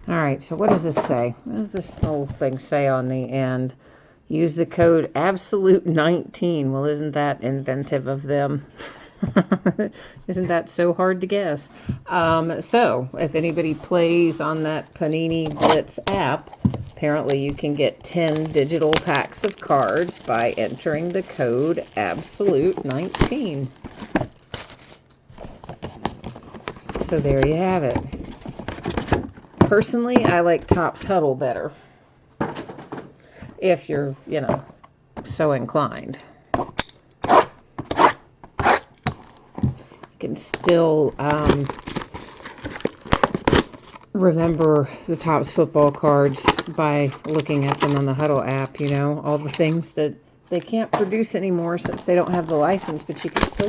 All right, so what does this say? What does this whole thing say on the end? Use the code ABSOLUTE19. Well, isn't that inventive of them? Isn't that so hard to guess? So, if anybody plays on that Panini Blitz app, apparently you can get 10 digital packs of cards by entering the code ABSOLUTE19. So there you have it. Personally, I like Topps Huddle better. If you're, you know, so inclined. You can still remember the Topps football cards by looking at them on the Huddle app, you know, all the things that they can't produce anymore since they don't have the license, but you can still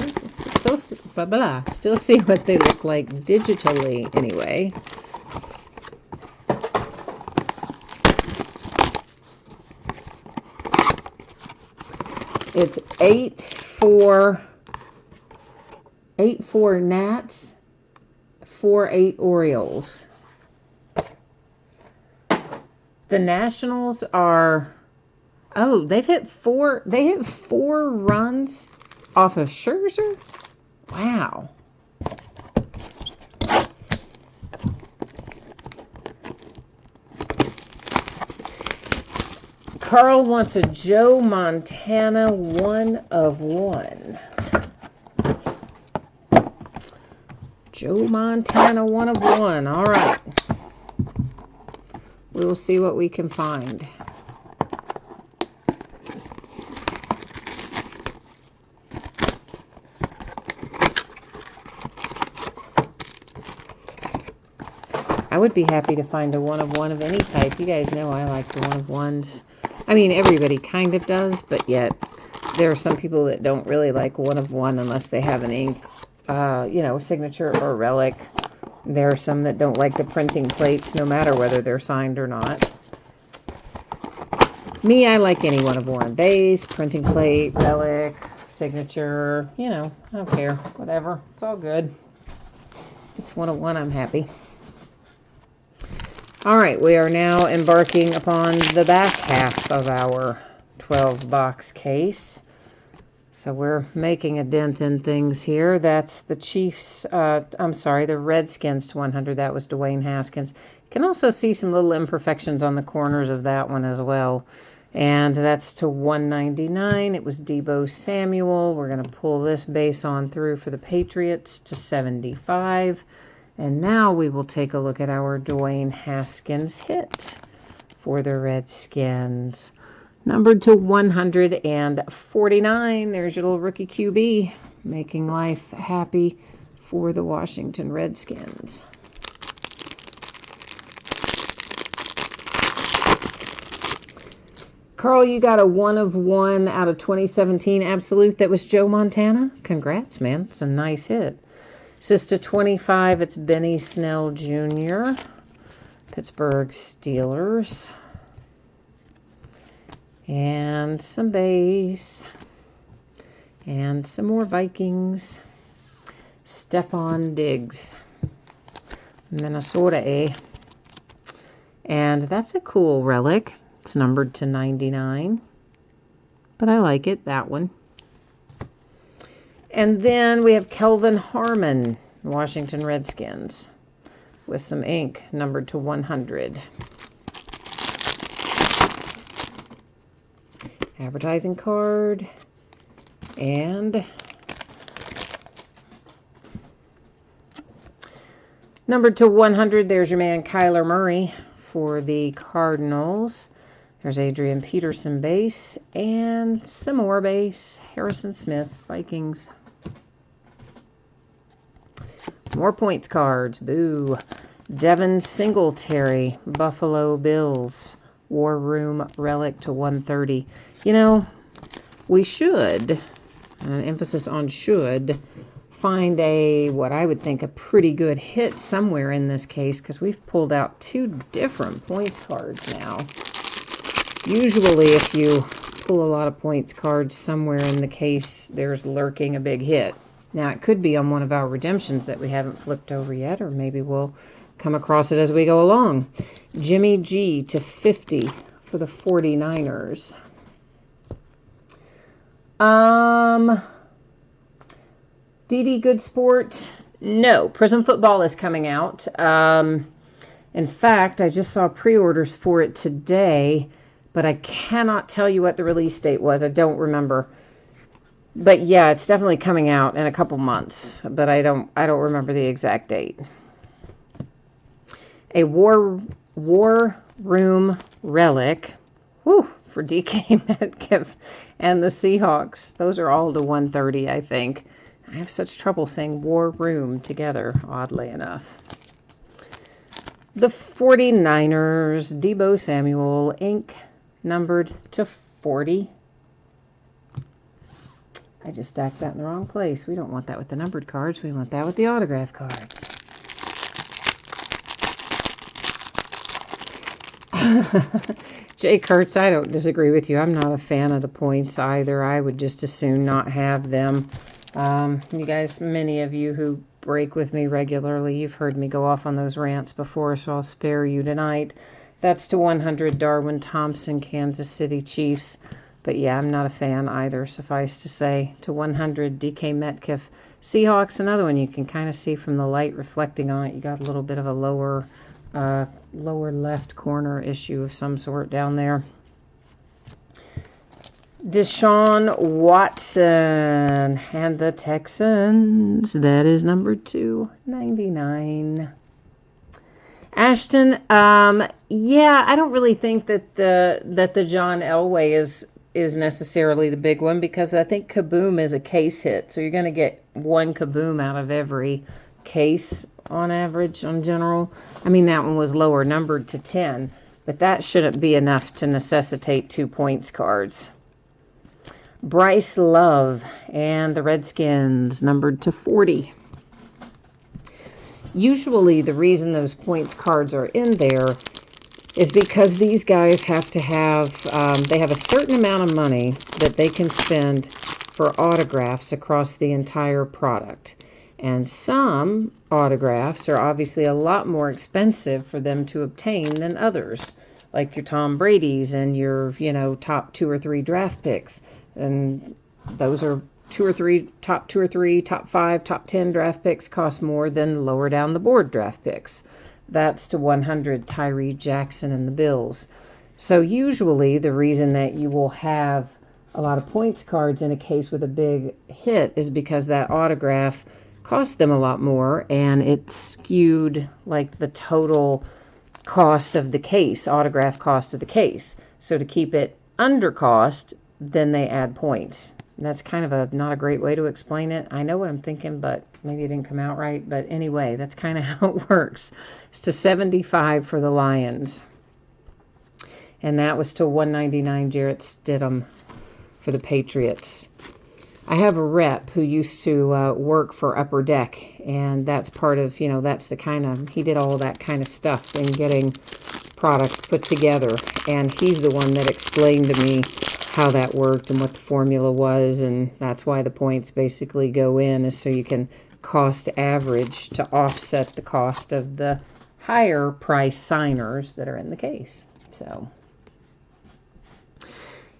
see what they look like digitally anyway. It's 8-4 Nats, 4-8 Orioles. The Nationals are, oh, they hit four runs off of Scherzer? Wow. Carl wants a Joe Montana 1/1. Joe Montana 1/1. All right. We will see what we can find. I would be happy to find a 1/1 of any type. You guys know I like the 1/1s. I mean, everybody kind of does, but yet there are some people that don't really like 1/1 unless they have an ink, you know, signature or relic. There are some that don't like the printing plates, no matter whether they're signed or not. Me, I like any 1/1. Base, printing plate, relic, signature, you know, I don't care. Whatever. It's all good. If it's 1/1, I'm happy. All right, we are now embarking upon the back half of our 12-box case. So we're making a dent in things here. That's the Chiefs, the Redskins to 100. That was Dwayne Haskins. You can also see some little imperfections on the corners of that one as well. And that's to 199. It was Deebo Samuel. We're going to pull this base on through for the Patriots to 75. And now we will take a look at our Dwayne Haskins hit for the Redskins. Numbered to 149. There's your little rookie QB, making life happy for the Washington Redskins. Carl, you got a 1/1 out of 2017 Absolute. That was Joe Montana. Congrats, man. It's a nice hit. Sister 25, it's Benny Snell Jr., Pittsburgh Steelers. And some base. And some more Vikings. Stephon Diggs. Minnesota A. And that's a cool relic. It's numbered to 99. But I like it, that one. And then we have Kelvin Harmon, Washington Redskins, with some ink, numbered to 100. Advertising card. And numbered to 100, there's your man Kyler Murray for the Cardinals. There's Adrian Peterson base and some more base. Harrison Smith, Vikings. More points cards. Boo. Devin Singletary, Buffalo Bills. War Room relic to 130. You know, we should, an emphasis on should, find what I would think a pretty good hit somewhere in this case, because we've pulled out 2 different points cards now. Usually if you pull a lot of points cards somewhere in the case, there's lurking a big hit. Now, it could be on one of our redemptions that we haven't flipped over yet, or maybe we'll come across it as we go along. Jimmy G to 50 for the 49ers. DD Good Sport. No, Prism Football is coming out. In fact, I just saw pre-orders for it today, but I cannot tell you what the release date was. I don't remember. But yeah, it's definitely coming out in a couple months, but I don't remember the exact date. A War Room Relic. Whew, for DK Metcalf and the Seahawks. Those are all to 130, I think. I have such trouble saying War Room together, oddly enough. The 49ers, Deebo Samuel, ink, numbered to 40. I just stacked that in the wrong place. We don't want that with the numbered cards. We want that with the autograph cards. Jay Kurtz, I don't disagree with you. I'm not a fan of the points either. I would just as soon not have them. You guys, many of you who break with me regularly, you've heard me go off on those rants before, so I'll spare you tonight. That's to 100, Darwin Thompson, Kansas City Chiefs. But yeah, I'm not a fan either, suffice to say. To 100, DK Metcalf, Seahawks. Another one you can kind of see from the light reflecting on it. You got a little bit of a lower left corner issue of some sort down there. Deshaun Watson and the Texans. That is number 299. Ashton, yeah, I don't really think that the John Elway is necessarily the big one, because I think Kaboom is a case hit. So you're going to get 1 Kaboom out of every case on average, on general. I mean, that one was lower numbered to 10, but that shouldn't be enough to necessitate 2 points cards. Bryce Love and the Redskins, numbered to 40. Usually the reason those points cards are in there is because these guys have to have, they have a certain amount of money that they can spend for autographs across the entire product. And some autographs are obviously a lot more expensive for them to obtain than others, like your Tom Brady's and your, top 2 or 3 draft picks. And those are top 2 or 3, top 5, top 10 draft picks cost more than lower down the board draft picks. That's to 100, Tyree Jackson and the Bills. So usually the reason that you will have a lot of points cards in a case with a big hit is because that autograph cost them a lot more, and it skewed like the total cost of the case, autograph cost of the case. So to keep it under cost, then they add points. And that's kind of not a great way to explain it. I know what I'm thinking, but maybe it didn't come out right. But anyway, that's kind of how it works. It's to 75 for the Lions. And that was to 199, Jarrett Stidham for the Patriots. I have a rep who used to work for Upper Deck, and that's part of, that's the kind of, he did all that kind of stuff in getting products put together. And he's the one that explained to me how that worked and what the formula was, and that's why the points basically go in, is so you can cost average to offset the cost of the higher price signers that are in the case. So,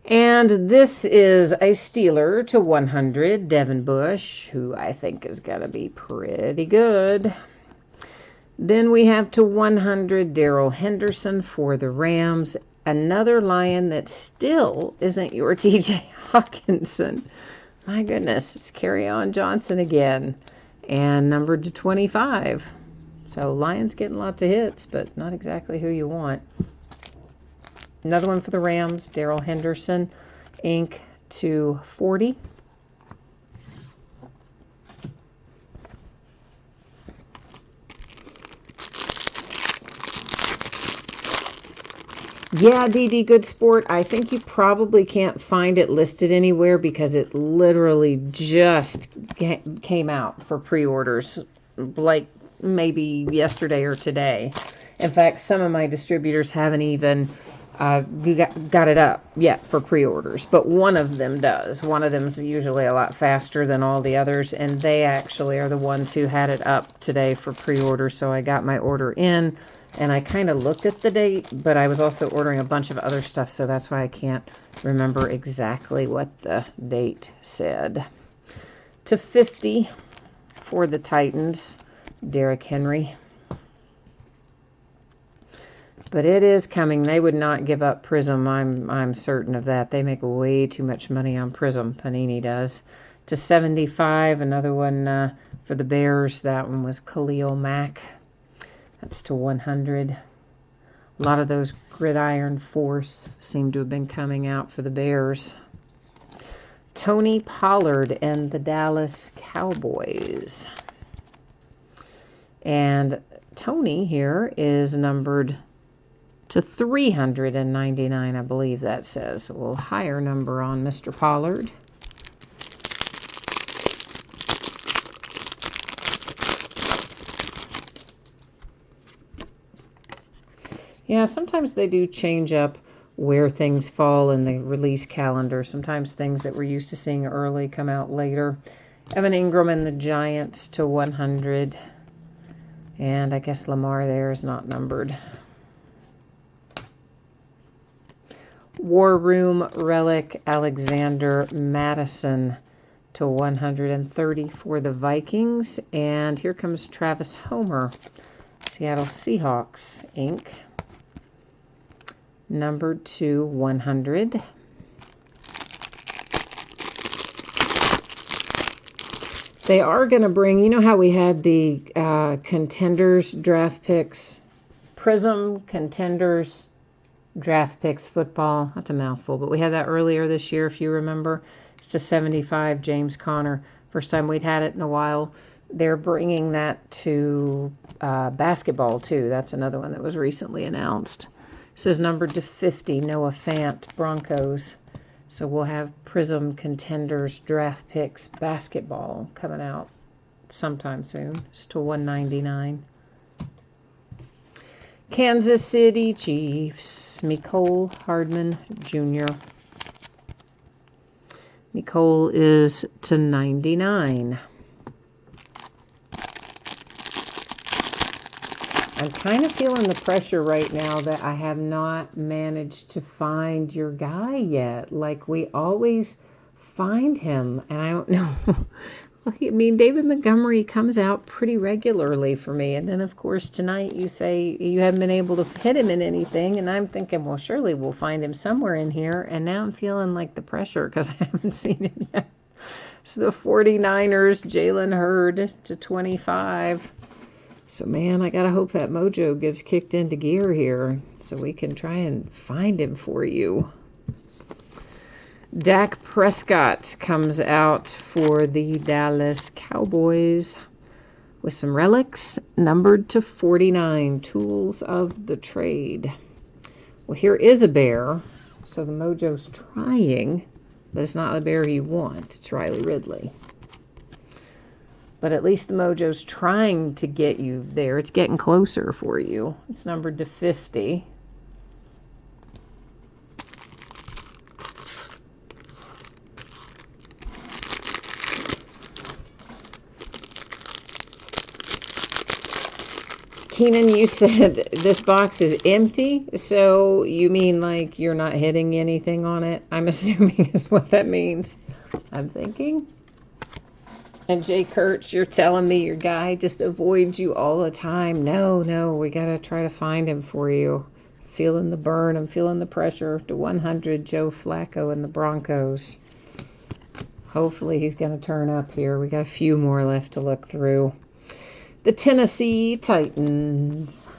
and this is a Steeler to 100, Devin Bush, who I think is going to be pretty good. Then we have to 100, Darrell Henderson for the Rams. Another Lion that still isn't your TJ Hawkinson. My goodness, it's Kerryon Johnson again. And numbered to 25. So Lions getting lots of hits, but not exactly who you want. Another one for the Rams, Darrell Henderson, ink to 40. Yeah, DD Good Sport, I think you probably can't find it listed anywhere because it literally just came out for pre-orders, like maybe yesterday or today. In fact, some of my distributors haven't even got it up yet for pre-orders, but one of them does. One of them is usually a lot faster than all the others, and they actually are the ones who had it up today for pre-order. So I got my order in, and I kind of looked at the date, but I was also ordering a bunch of other stuff, so that's why I can't remember exactly what the date said. /50 for the Titans, Derrick Henry. But it is coming. They would not give up Prism. I'm certain of that. They make way too much money on Prism. Panini does. /75, another one for the Bears. That one was Khalil Mack. That's /100. A lot of those Gridiron Force seem to have been coming out for the Bears. Tony Pollard and the Dallas Cowboys. And Tony here is numbered /399, I believe that says. A little higher number on Mr. Pollard. Yeah, sometimes they do change up where things fall in the release calendar. Sometimes things that we're used to seeing early come out later. Evan Ingram and the Giants /100. And I guess Lamar there is not numbered. War Room Relic Alexander Madison /130 for the Vikings. And here comes Travis Homer, Seattle Seahawks, Inc. Numbered /100. They are going to bring, you know how we had the Contenders draft picks, Prism Contenders draft picks football. That's a mouthful, but we had that earlier this year, if you remember. It's /75, James Conner. First time we'd had it in a while. They're bringing that to basketball, too. That's another one that was recently announced. This is numbered /50, Noah Fant, Broncos. So we'll have Prism Contenders draft picks basketball coming out sometime soon. It's /199. Kansas City Chiefs, Mecole Hardman Jr. Mecole is /99. I'm kind of feeling the pressure right now that I have not managed to find your guy yet. Like, we always find him, and I don't know. I mean, David Montgomery comes out pretty regularly for me. And then, of course, tonight you say you haven't been able to hit him in anything. And I'm thinking, well, surely we'll find him somewhere in here. And now I'm feeling like the pressure because I haven't seen him yet. So the 49ers, Jalen Hurd /25. So, man, I got to hope that mojo gets kicked into gear here so we can try and find him for you. Dak Prescott comes out for the Dallas Cowboys with some relics numbered /49, Tools of the Trade. Well, here is a bear, so the mojo's trying, but it's not the bear you want. It's Riley Ridley. But at least the mojo's trying to get you there. It's getting closer for you. It's numbered /50. Keenan, you said this box is empty, so you mean like you're not hitting anything on it? I'm assuming is what that means. I'm thinking. And Jay Kurtz, you're telling me your guy just avoids you all the time. No, we got to try to find him for you. Feeling the burn. I'm feeling the pressure. /100, Joe Flacco and the Broncos. Hopefully he's going to turn up here. We got a few more left to look through. The Tennessee Titans.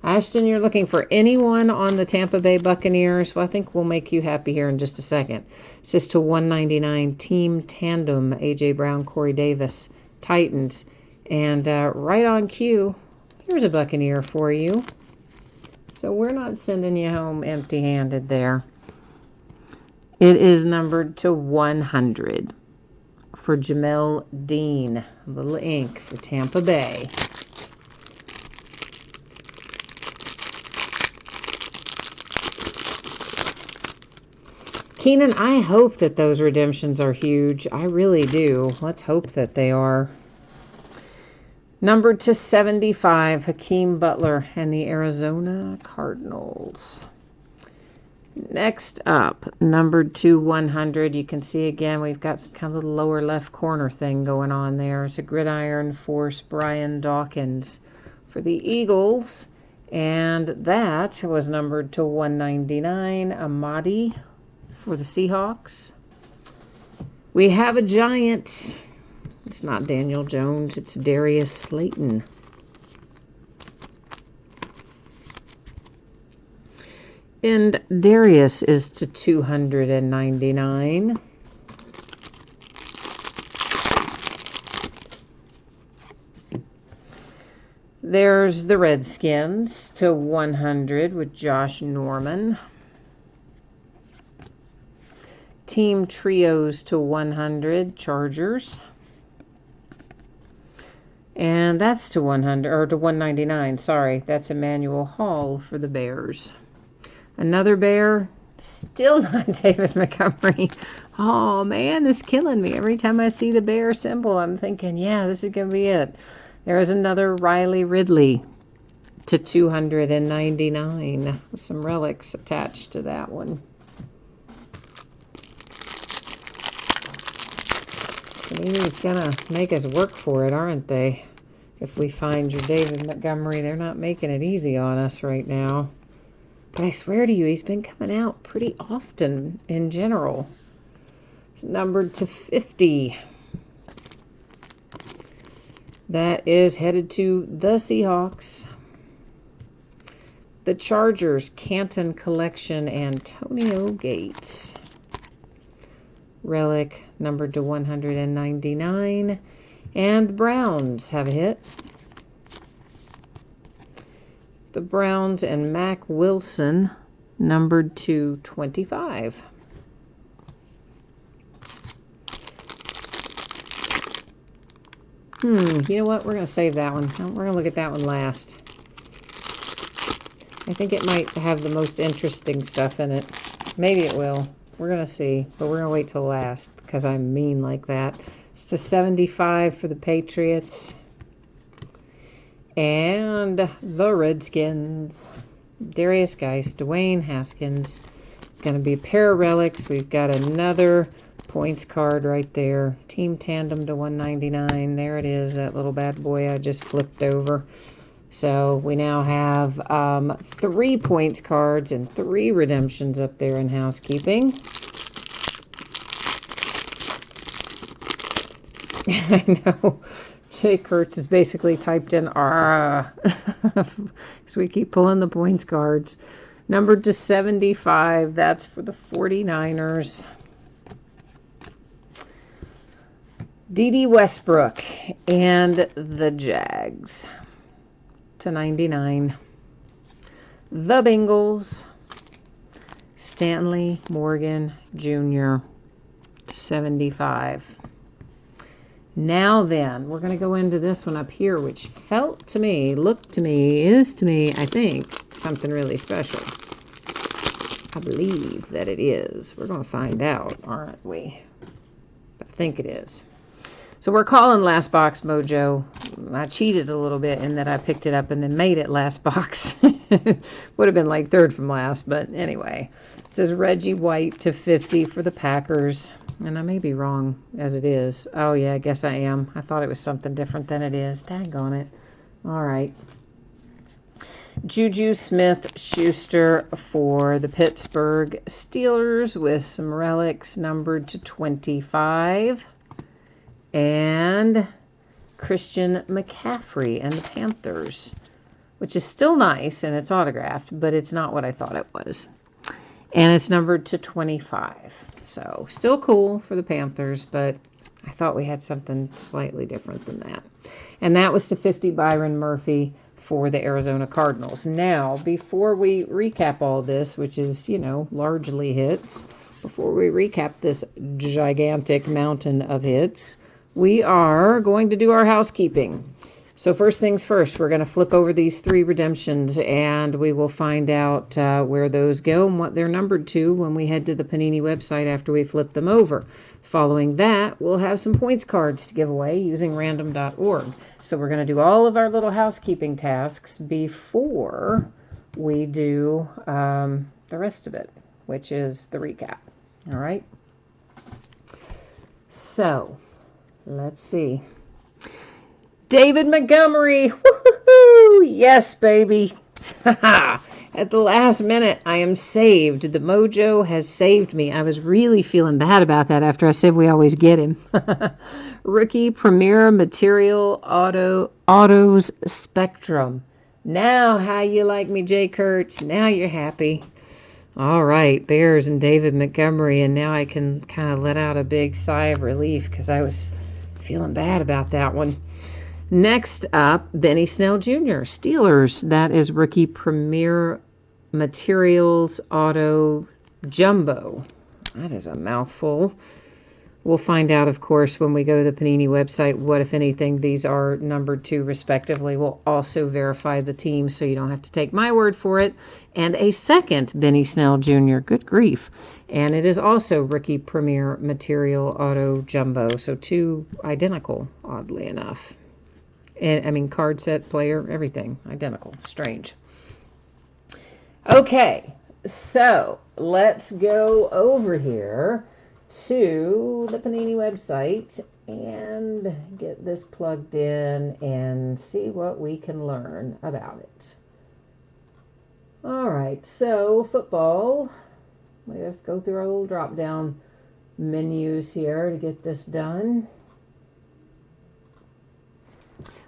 Ashton, you're looking for anyone on the Tampa Bay Buccaneers. Well, I think we'll make you happy here in just a second. It says /199, Team Tandem, A.J. Brown, Corey Davis, Titans. And right on cue, here's a Buccaneer for you. So we're not sending you home empty-handed there. It is numbered /100. for Jamel Dean. A little ink for Tampa Bay. Keenan, I hope that those redemptions are huge. I really do. Let's hope that they are. Numbered to 75, Hakeem Butler and the Arizona Cardinals. Next up, numbered to 100. You can see again we've got some kind of lower left corner thing going on there. It's a Gridiron Force Brian Dawkins for the Eagles. And that was numbered to 199, Amadi for the Seahawks. We have a giant. It's not Daniel Jones, it's Darius Slayton. And Darius is to 299. There's the Redskins to 100 with Josh Norman. Team Trios to 100, Chargers. And that's to 100, or to 199, sorry. That's Emmanuel Hall for the Bears. Another Bear, still not David Montgomery. Oh, man, this is killing me. Every time I see the Bear symbol, I'm thinking, yeah, this is going to be it. There's another Riley Ridley to 299 with some relics attached to that one. Panini's going to make us work for it, aren't they? If we find your David Montgomery, they're not making it easy on us right now. But I swear to you, he's been coming out pretty often in general. It's numbered to 50. That is headed to the Seahawks. The Chargers, Canton Collection, Antonio Gates. Relic, numbered to 199. And the Browns have a hit. The Browns and Mac Wilson, numbered to 25. You know what? We're going to save that one. We're going to look at that one last. I think it might have the most interesting stuff in it. Maybe it will. We're going to see. But we're going to wait till last because I'm mean like that. It's to 75 for the Patriots. And the Redskins. Darius Geist, Dwayne Haskins. Going to be a pair of relics. We've got another points card right there. Team Tandem to 199. There it is, that little bad boy I just flipped over. So we now have 3 points cards and 3 redemptions up there in housekeeping. I know. Jake Kurtz has basically typed in R. So we keep pulling the points cards. Numbered to 75. That's for the 49ers. D.D. Westbrook and the Jags to 99. The Bengals. Stanley Morgan Jr. to 75. Now then, we're going to go into this one up here, which felt to me, looked to me, is to me, I think, something really special. I believe that it is. We're going to find out, aren't we? I think it is. So we're calling Last Box Mojo. I cheated a little bit in that I picked it up and then made it last box. Would have been like third from last, but anyway. It says Reggie White to 50 for the Packers. And I may be wrong as it is. Oh, yeah, I guess I am. I thought it was something different than it is. Daggone it. All right. Juju Smith-Schuster for the Pittsburgh Steelers with some relics numbered to 25. And Christian McCaffrey and the Panthers, which is still nice and it's autographed, but it's not what I thought it was. And it's numbered to 25. So still cool for the Panthers, but I thought we had something slightly different than that. And that was to 50 Byron Murphy for the Arizona Cardinals. Now, before we recap all this, which is, you know, largely hits, before we recap this gigantic mountain of hits, we are going to do our housekeeping. So first things first, we're going to flip over these 3 redemptions, and we will find out where those go and what they're numbered to when we head to the Panini website after we flip them over. Following that, we'll have some points cards to give away using random.org. So we're going to do all of our little housekeeping tasks before we do the rest of it, which is the recap. All right? So, let's see. David Montgomery. Woo-hoo-hoo! Yes, baby. At the last minute, I am saved. The mojo has saved me. I was really feeling bad about that after I said we always get him. Rookie Premier Material Autos Spectrum. Now, how you like me, Jay Kurtz? Now you're happy. All right, Bears and David Montgomery, and now I can kind of let out a big sigh of relief because I was feeling bad about that one. Next up, Benny Snell Jr., Steelers. That is Rookie Premier Materials Auto Jumbo. That is a mouthful. We'll find out, of course, when we go to the Panini website, what, if anything, these are numbered to respectively. We'll also verify the team so you don't have to take my word for it. And a second Benny Snell Jr., good grief. And it is also Rookie Premier Material Auto Jumbo. So 2 identical, oddly enough. And, I mean, card set, player, everything. Identical. Strange. Okay, so let's go over here to the Panini website and get this plugged in and see what we can learn about it. All right, so football. Let's go through our little drop-down menus here to get this done.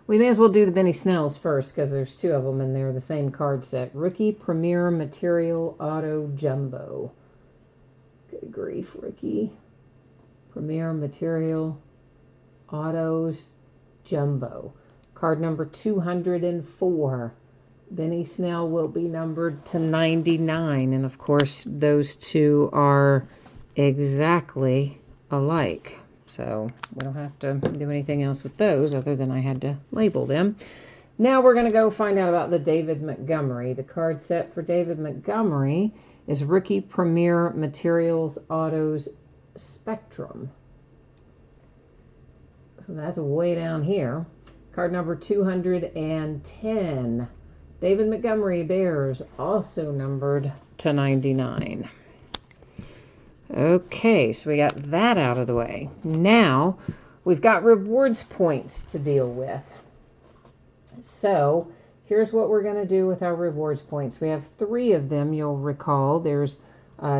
We may as well do the Benny Snells first because there's 2 of them and they're the same card set. Rookie Premier Material Auto Jumbo. Good grief, Rookie Premier Material Autos Jumbo. Card number 204. Benny Snell will be numbered to 99. And of course, those 2 are exactly alike. So we don't have to do anything else with those other than I had to label them. Now we're going to go find out about the David Montgomery. The card set for David Montgomery is Rookie Premier Materials Autos Spectrum. So that's way down here. Card number 210. David Montgomery, Bears, also numbered to 99. Okay, so we got that out of the way. Now, we've got rewards points to deal with. So, here's what we're going to do with our rewards points. We have 3 of them, you'll recall. There's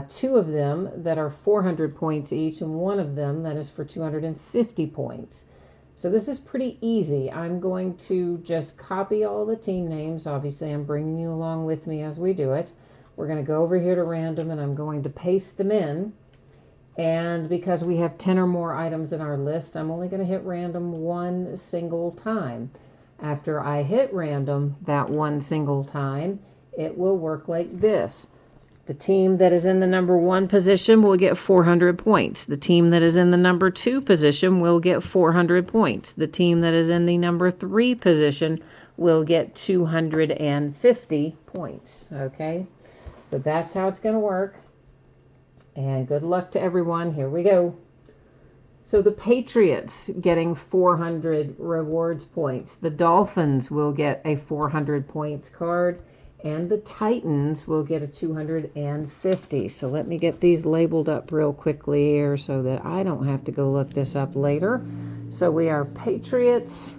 2 of them that are 400 points each, and 1 of them that is for 250 points. So this is pretty easy. I'm going to just copy all the team names. Obviously, I'm bringing you along with me as we do it. We're going to go over here to random, and I'm going to paste them in. And because we have 10 or more items in our list, I'm only going to hit random 1 single time. After I hit random that 1 single time, it will work like this. The team that is in the number 1 position will get 400 points. The team that is in the number 2 position will get 400 points. The team that is in the number 3 position will get 250 points. Okay? So that's how it's going to work. And good luck to everyone. Here we go. So the Patriots getting 400 rewards points. The Dolphins will get a 400 points card. And the Titans will get a 250. So let me get these labeled up real quickly here so that I don't have to go look this up later. So we are Patriots,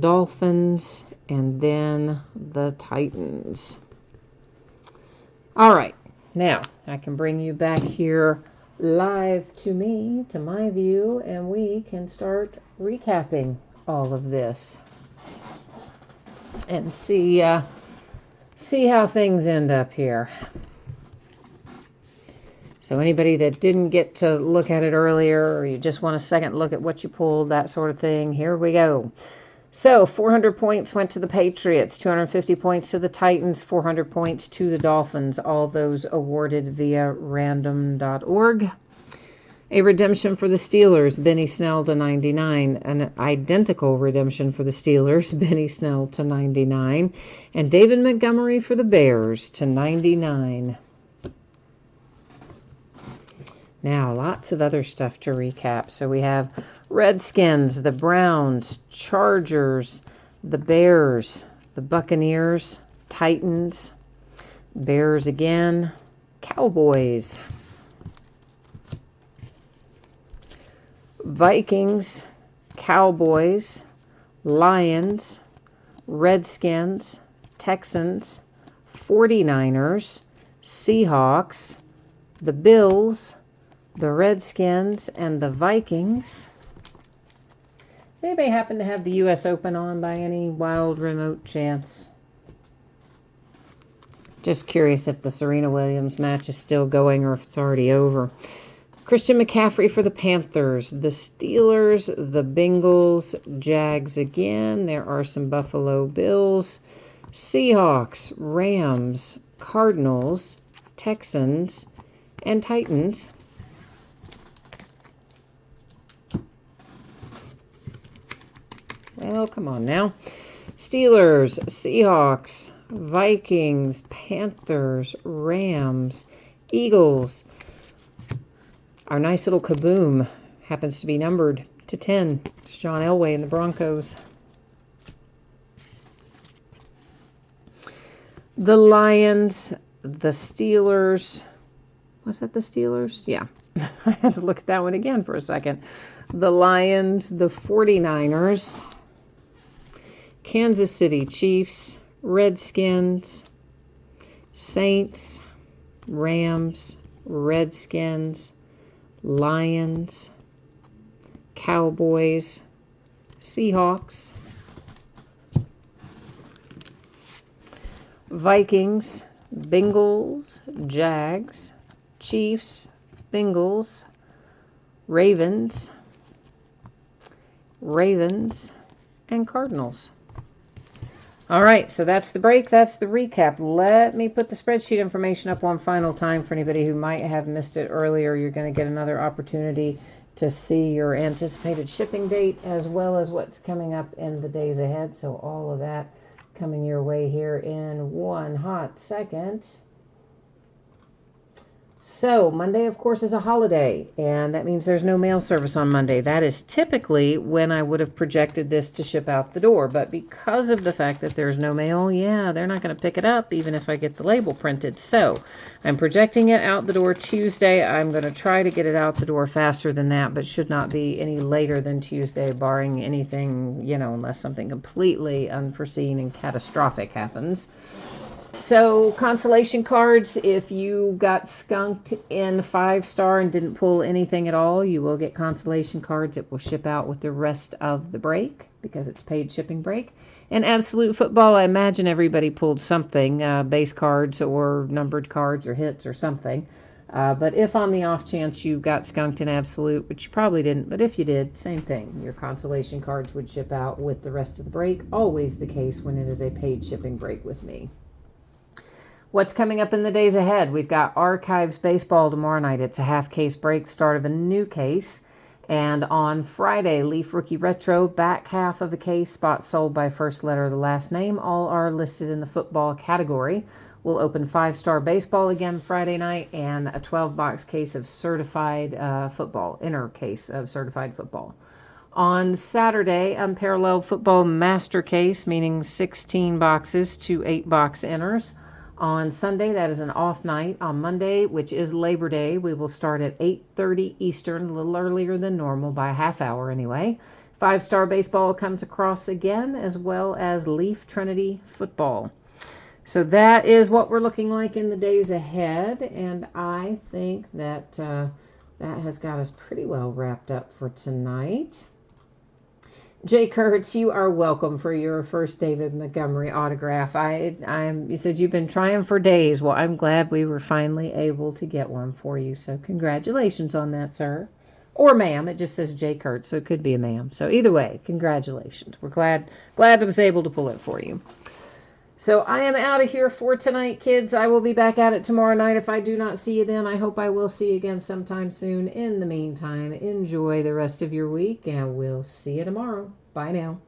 Dolphins, and then the Titans. All right. Now, I can bring you back here live to me, to my view, and we can start recapping all of this and see how things end up here. So anybody that didn't get to look at it earlier, or you just want a second look at what you pulled, that sort of thing, here we go. So 400 points went to the Patriots, 250 points to the Titans, 400 points to the Dolphins. All those awarded via random.org. A redemption for the Steelers, Benny Snell to 99. An identical redemption for the Steelers, Benny Snell to 99. And David Montgomery for the Bears to 99. Now, lots of other stuff to recap. So we have Redskins, the Browns, Chargers, the Bears, the Buccaneers, Titans, Bears again, Cowboys, Vikings, Cowboys, Lions, Redskins, Texans, 49ers, Seahawks, the Bills, the Redskins, and the Vikings. Does anybody happen to have the U.S. Open on by any wild remote chance? Just curious if the Serena Williams match is still going or if it's already over. Christian McCaffrey for the Panthers, the Steelers, the Bengals, Jags again. There are some Buffalo Bills, Seahawks, Rams, Cardinals, Texans, and Titans. Well, come on now. Steelers, Seahawks, Vikings, Panthers, Rams, Eagles. Our nice little kaboom happens to be numbered to 10. It's John Elway and the Broncos. The Lions, the Steelers. Was that the Steelers? Yeah. I had to look at that one again for a second. The Lions, the 49ers, Kansas City Chiefs, Redskins, Saints, Rams, Redskins, Lions, Cowboys, Seahawks, Vikings, Bengals, Jags, Chiefs, Bengals, Ravens, and Cardinals. All right, so that's the break. That's the recap. Let me put the spreadsheet information up one final time for anybody who might have missed it earlier. You're going to get another opportunity to see your anticipated shipping date as well as what's coming up in the days ahead. So all of that coming your way here in one hot second. So Monday, of course, is a holiday, and that means there's no mail service on Monday. That is typically when I would have projected this to ship out the door. But because of the fact that there's no mail, yeah, they're not going to pick it up even if I get the label printed. So I'm projecting it out the door Tuesday. I'm going to try to get it out the door faster than that, but should not be any later than Tuesday, barring anything, unless something completely unforeseen and catastrophic happens. So consolation cards, if you got skunked in 5-star and didn't pull anything at all, you will get consolation cards. It will ship out with the rest of the break because it's paid shipping break. And Absolute Football, I imagine everybody pulled something, base cards or numbered cards or hits or something. But if on the off chance you got skunked in Absolute, which you probably didn't, but if you did, same thing. Your consolation cards would ship out with the rest of the break. Always the case when it is a paid shipping break with me. What's coming up in the days ahead? We've got Archives Baseball tomorrow night. It's a half-case break, start of a new case. And on Friday, Leaf Rookie Retro, back half of a case, spot sold by first letter of the last name. All are listed in the football category. We'll open 5-star baseball again Friday night and a 12-box case of certified football, inner case of certified football. On Saturday, Unparalleled Football Master Case, meaning 16 boxes to 8-box inners. On Sunday, that is an off night. On Monday, which is Labor Day, we will start at 8:30 Eastern, a little earlier than normal by a half hour anyway. 5-star baseball comes across again, as well as Leaf Trinity football. So that is what we're looking like in the days ahead, and I think that that has got us pretty well wrapped up for tonight. Jay Kurtz, you are welcome for your first David Montgomery autograph. You said you've been trying for days. Well, I'm glad we were finally able to get one for you. So congratulations on that, sir. Or ma'am. It just says J. Kurt, so it could be a ma'am. So either way, congratulations. We're glad I was able to pull it for you. So I am out of here for tonight, kids. I will be back at it tomorrow night. If I do not see you then, I hope I will see you again sometime soon. In the meantime, enjoy the rest of your week, and we'll see you tomorrow. Bye now.